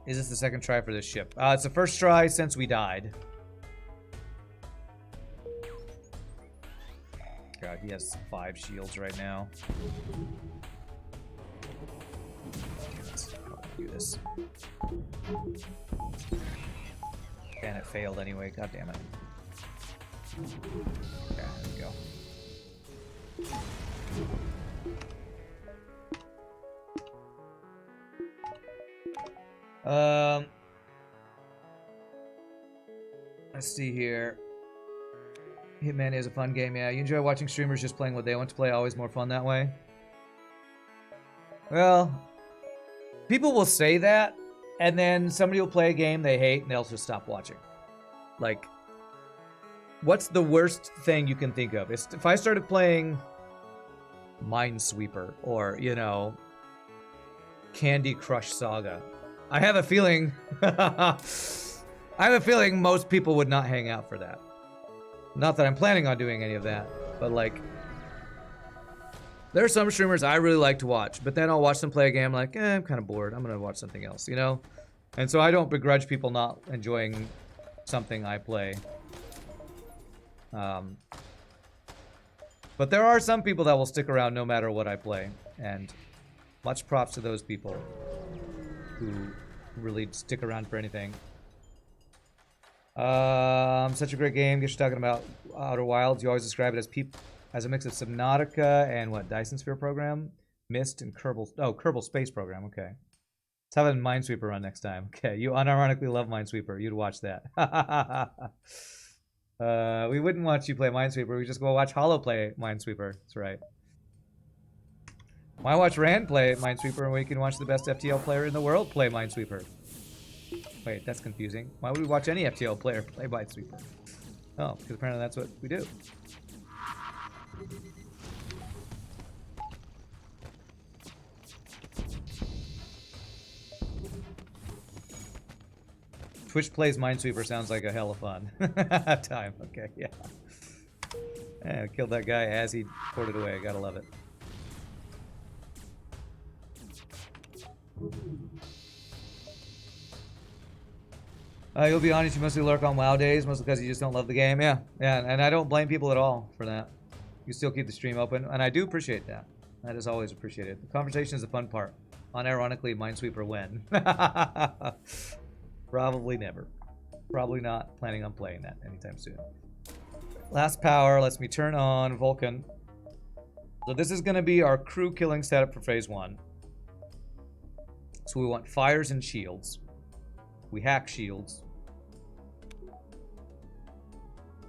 Is this the second try for this ship? It's the first try since we died. God, He has 5 shields right now. Let's do this. And it failed anyway. God damn it. Okay, there we go. Let's see here. Hitman is a fun game, yeah. You enjoy watching streamers just playing what they want to play, always more fun that way? Well, people will say that, and then somebody will play a game they hate, and they'll just stop watching. Like, what's the worst thing you can think of? If I started playing Minesweeper, or, you know, Candy Crush Saga, I have a feeling... I have a feeling most people would not hang out for that. Not that I'm planning on doing any of that, but like... There are some streamers I really like to watch, but then I'll watch them play a game like, I'm kind of bored. I'm going to watch something else, you know? And so I don't begrudge people not enjoying something I play. But there are some people that will stick around no matter what I play. And much props to those people who really stick around for anything. Such a great game. Guess you're talking about Outer Wilds. You always describe it as a mix of Subnautica and what? Dyson Sphere Program? Myst and Kerbal... Oh, Kerbal Space Program. Okay. Let's have a Minesweeper run next time. Okay, you unironically love Minesweeper. You'd watch that. We wouldn't watch you play Minesweeper. We just go watch Hollow play Minesweeper. That's right. Why watch Rand play Minesweeper when we can watch the best FTL player in the world play Minesweeper? Wait, that's confusing. Why would we watch any FTL player play Minesweeper? Oh, because apparently that's what we do. Twitch plays Minesweeper sounds like a hell of fun. Time, okay, yeah. Yeah, killed that guy as he ported away. Gotta love it. You'll be honest, you mostly lurk on WoW days, mostly because you just don't love the game. Yeah, yeah, and I don't blame people at all for that. You still keep the stream open, and I do appreciate that. That is always appreciated. The conversation is the fun part. Unironically, Minesweeper win. Probably never. Probably not planning on playing that anytime soon. Last power lets me turn on Vulcan. So this is going to be our crew killing setup for phase 1. So we want fires and shields. We hack shields.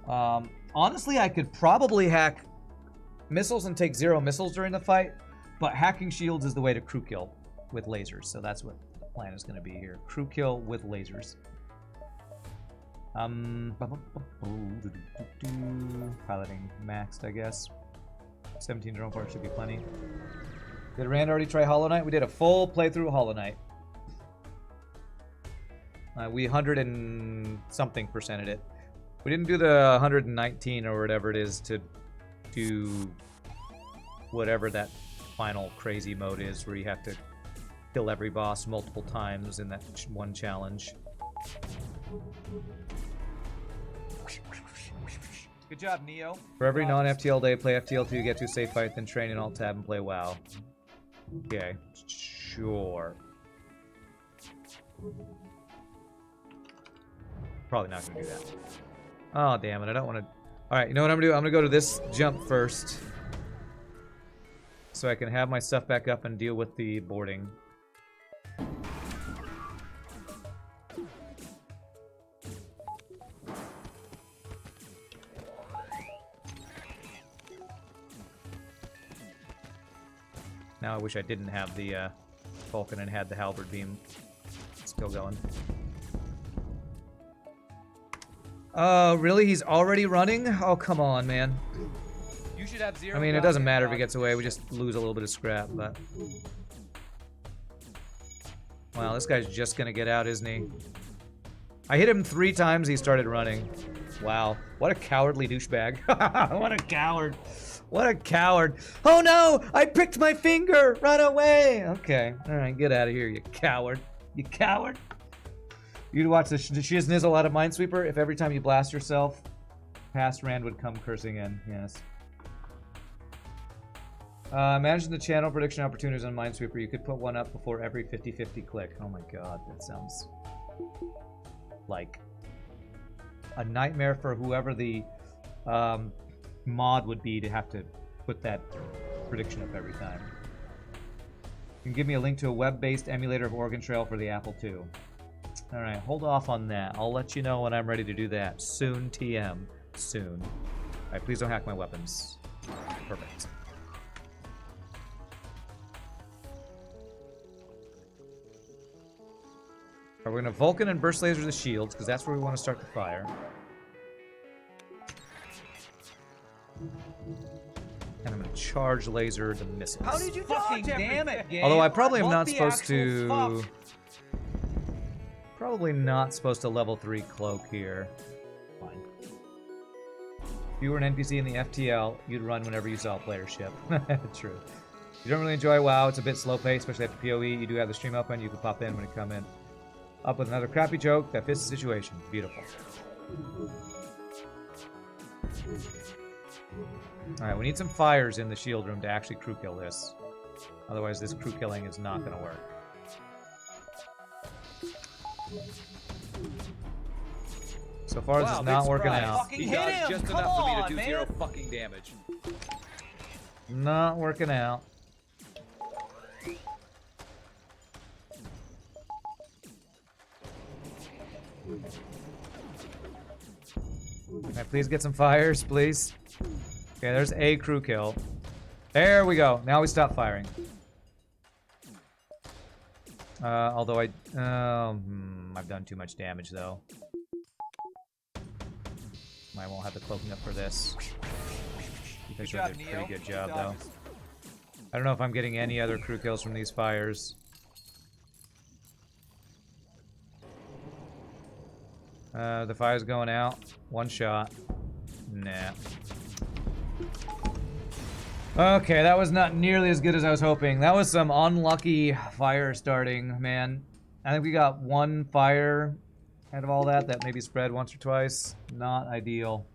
Honestly, I could probably hack missiles and take 0 missiles during the fight, but hacking shields is the way to crew kill with lasers. So that's what the plan is going to be here. Crew kill with lasers. Piloting maxed, I guess. 17 drone parts should be plenty. Did Rand already try Hollow Knight? We did a full playthrough of Hollow Knight. We 100 and something percented it. We didn't do the 119 or whatever it is to do whatever that final crazy mode is where you have to kill every boss multiple times in that one challenge. Good job, Neo. For every non-FTL day, play FTL2, get to a safe fight, then train in Alt-Tab and play WoW. Okay, sure. Probably not gonna do that. Oh, damn it, I don't want to... Alright, you know what I'm gonna do? I'm gonna go to this jump first. So I can have my stuff back up and deal with the boarding. Now I wish I didn't have the Vulcan and had the halberd beam still going. Really? He's already running? Oh, come on, man. You should have 0. I mean, it doesn't matter if he gets away. We just lose a little bit of scrap, but... Wow, this guy's just gonna get out, isn't he? I hit him 3 times, he started running. Wow. What a cowardly douchebag. What a coward. What a coward. Oh no! I pricked my finger! Run away! Okay. Alright, get out of here, you coward. You coward. You'd watch the shiznizzle out of Minesweeper if every time you blast yourself, past Rand would come cursing in. Yes. Managing the channel prediction opportunities on Minesweeper. You could put one up before every 50-50 click. Oh my god, that sounds like a nightmare for whoever the mod would be to have to put that prediction up every time. You can give me a link to a web-based emulator of Oregon Trail for the Apple II. Alright, hold off on that. I'll let you know when I'm ready to do that. Soon, TM. Soon. Alright, please don't hack my weapons. Perfect. We're going to Vulcan and Burst Laser the shields, because that's where we want to start the fire. And I'm going to charge laser the missiles. How did you fucking damn it, game? Although I probably am What not the supposed actual to... fuck? Probably not supposed to level 3 cloak here. Fine. If you were an NPC in the FTL, you'd run whenever you saw a player ship. True. You don't really enjoy WoW, it's a bit slow paced, especially after PoE. You do have the stream open, you can pop in when you come in. Up with another crappy joke that fits the situation. Beautiful. Alright, we need some fires in the shield room to actually crew kill this. Otherwise, this crew killing is not going to work. So far, this is not working out. Fucking He hit does him! just Come enough for me on, to do man. 0 fucking damage. Not working out. Can I please get some fires, please? Okay, there's a crew kill. There we go. Now we stop firing. Although I've done too much damage though. I won't have the cloaking up for this. You guys did a pretty good job though. I don't know if I'm getting any other crew kills from these fires. The fire's going out. One shot. Nah. Okay, that was not nearly as good as I was hoping. That was some unlucky fire starting, man. I think we got one fire out of all that that maybe spread once or twice. Not ideal.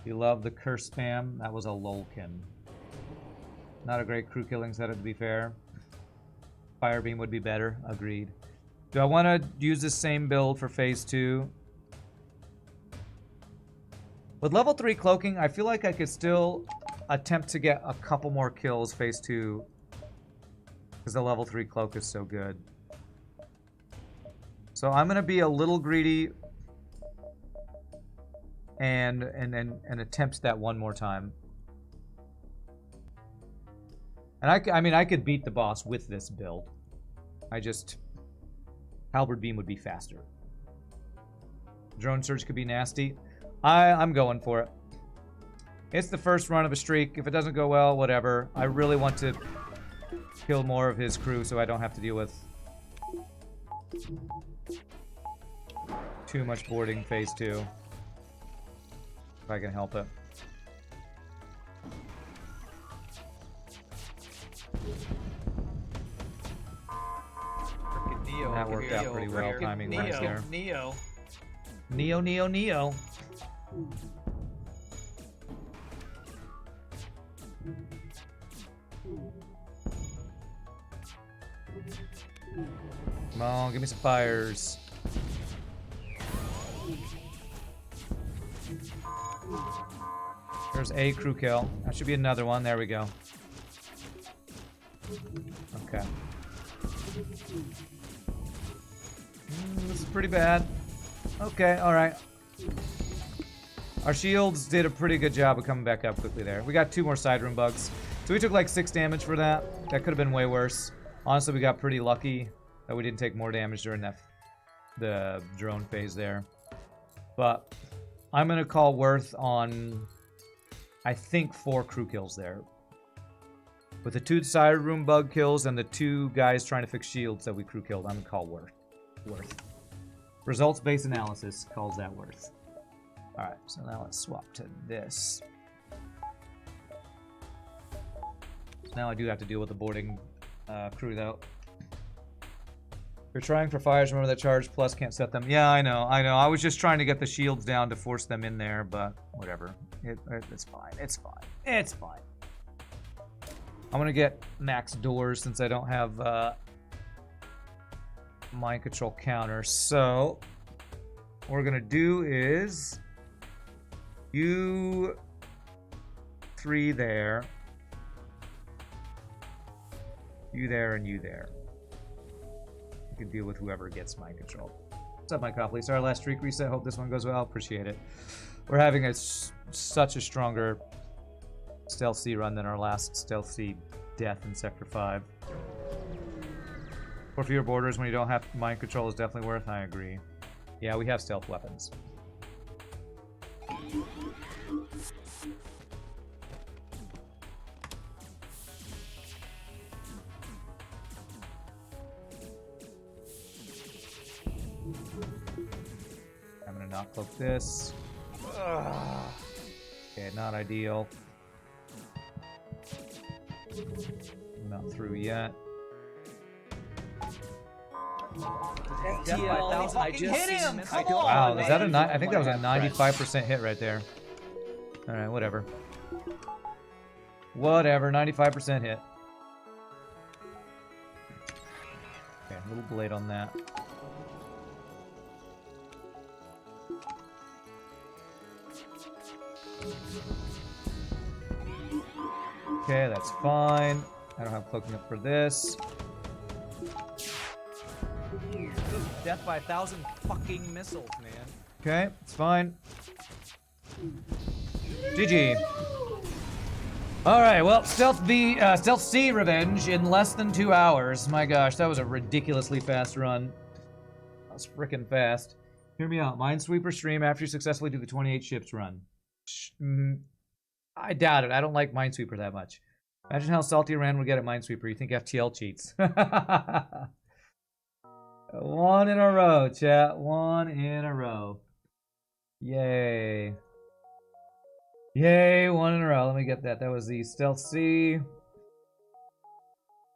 You love the curse spam. That was a lolkin. Not a great crew killing setup, to be fair. Fire beam would be better. Agreed. Do I want to use the same build for phase 2? With level 3 cloaking, I feel like I could still attempt to get a couple more kills phase 2. Because the level 3 cloak is so good. So I'm going to be a little greedy and attempt that one more time. And I mean, I could beat the boss with this build. Halberd beam would be faster. Drone surge could be nasty. I'm going for it. It's the first run of a streak. If it doesn't go well, whatever. I really want to kill more of his crew so I don't have to deal with too much boarding phase 2. If I can help it. Neo, That worked out pretty well, timing-wise there. Neo. Neo. Come on, give me some fires. There's a crew kill. That should be another one. There we go. Okay. This is pretty bad. Okay, alright. Our shields did a pretty good job of coming back up quickly there. We got 2 more side room bugs. So we took like 6 damage for that. That could have been way worse. Honestly, we got pretty lucky that we didn't take more damage during the drone phase there. But I'm going to call Worth on, I think, 4 crew kills there. With the 2 side room bug kills and the 2 guys trying to fix shields that we crew killed, I'm going to call Worth. Results-based analysis calls that Worth. Alright, so now let's swap to this. Now I do have to deal with the boarding crew, though. You're trying for fires, remember that charge plus can't set them. Yeah, I know. I was just trying to get the shields down to force them in there, but whatever. It's fine. It's fine. It's fine. I'm gonna get max doors since I don't have mind control counter. So what we're gonna do is you 3 there, you there, and you there. You can deal with whoever gets mind control. What's up, my Copley? Sorry, last streak reset. Hope this one goes well. Appreciate it. We're having such a stronger Stealth C run than our last Stealth C death in Sector 5. For fewer borders when you don't have mind control is definitely worth. I agree. Yeah, we have stealth weapons. I'm gonna not cloak this. Ugh. Okay, not ideal. Not through yet. FTL, I just hit him! I Come don't on! Wow, is that a know I think that was a why I pressed. 95% hit right there. All right, whatever. Whatever, 95% hit. Okay, a little blade on that. Okay, that's fine. I don't have cloaking up for this. Death by 1,000 fucking missiles, man. Okay, it's fine. GG. All right, well, Stealth C revenge in less than 2 hours. My gosh, that was a ridiculously fast run. That was freaking fast. Hear me out. Minesweeper stream after you successfully do the 28 ships run. I doubt it. I don't like Minesweeper that much. Imagine how salty Rand would get at Minesweeper. You think FTL cheats. 1 in a row, chat. 1 in a row. Yay. Yay, 1 in a row. Let me get that. That was the Stealth C.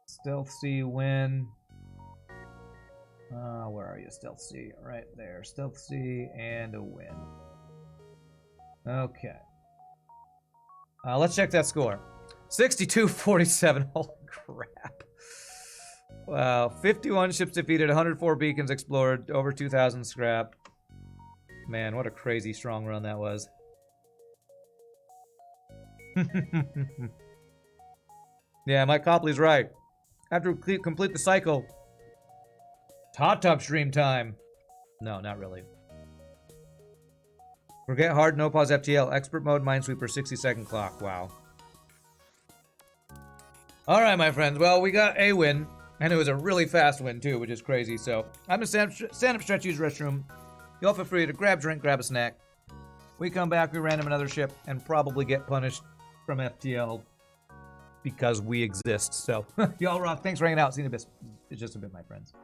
Stealth C win. Where are you, Stealth C? Right there. Stealth C and a win. Okay. Let's check that score. 62-47. Holy crap. Wow. 51 ships defeated, 104 beacons explored, over 2,000 scrap. Man, what a crazy strong run that was. Yeah, Mike Copley's right. After we complete the cycle, it's hot tub stream time. No, not really. Forget hard, no pause FTL. Expert mode, Minesweeper, 60-second clock. Wow. All right, my friends. Well, we got a win, and it was a really fast win, too, which is crazy. So I'm going to stand up, stretch, use restroom. Y'all feel free to grab a drink, grab a snack. We come back, we random another ship, and probably get punished from FTL because we exist. So, y'all rock. Thanks for hanging out. See you in a bit. It's just a bit, my friends.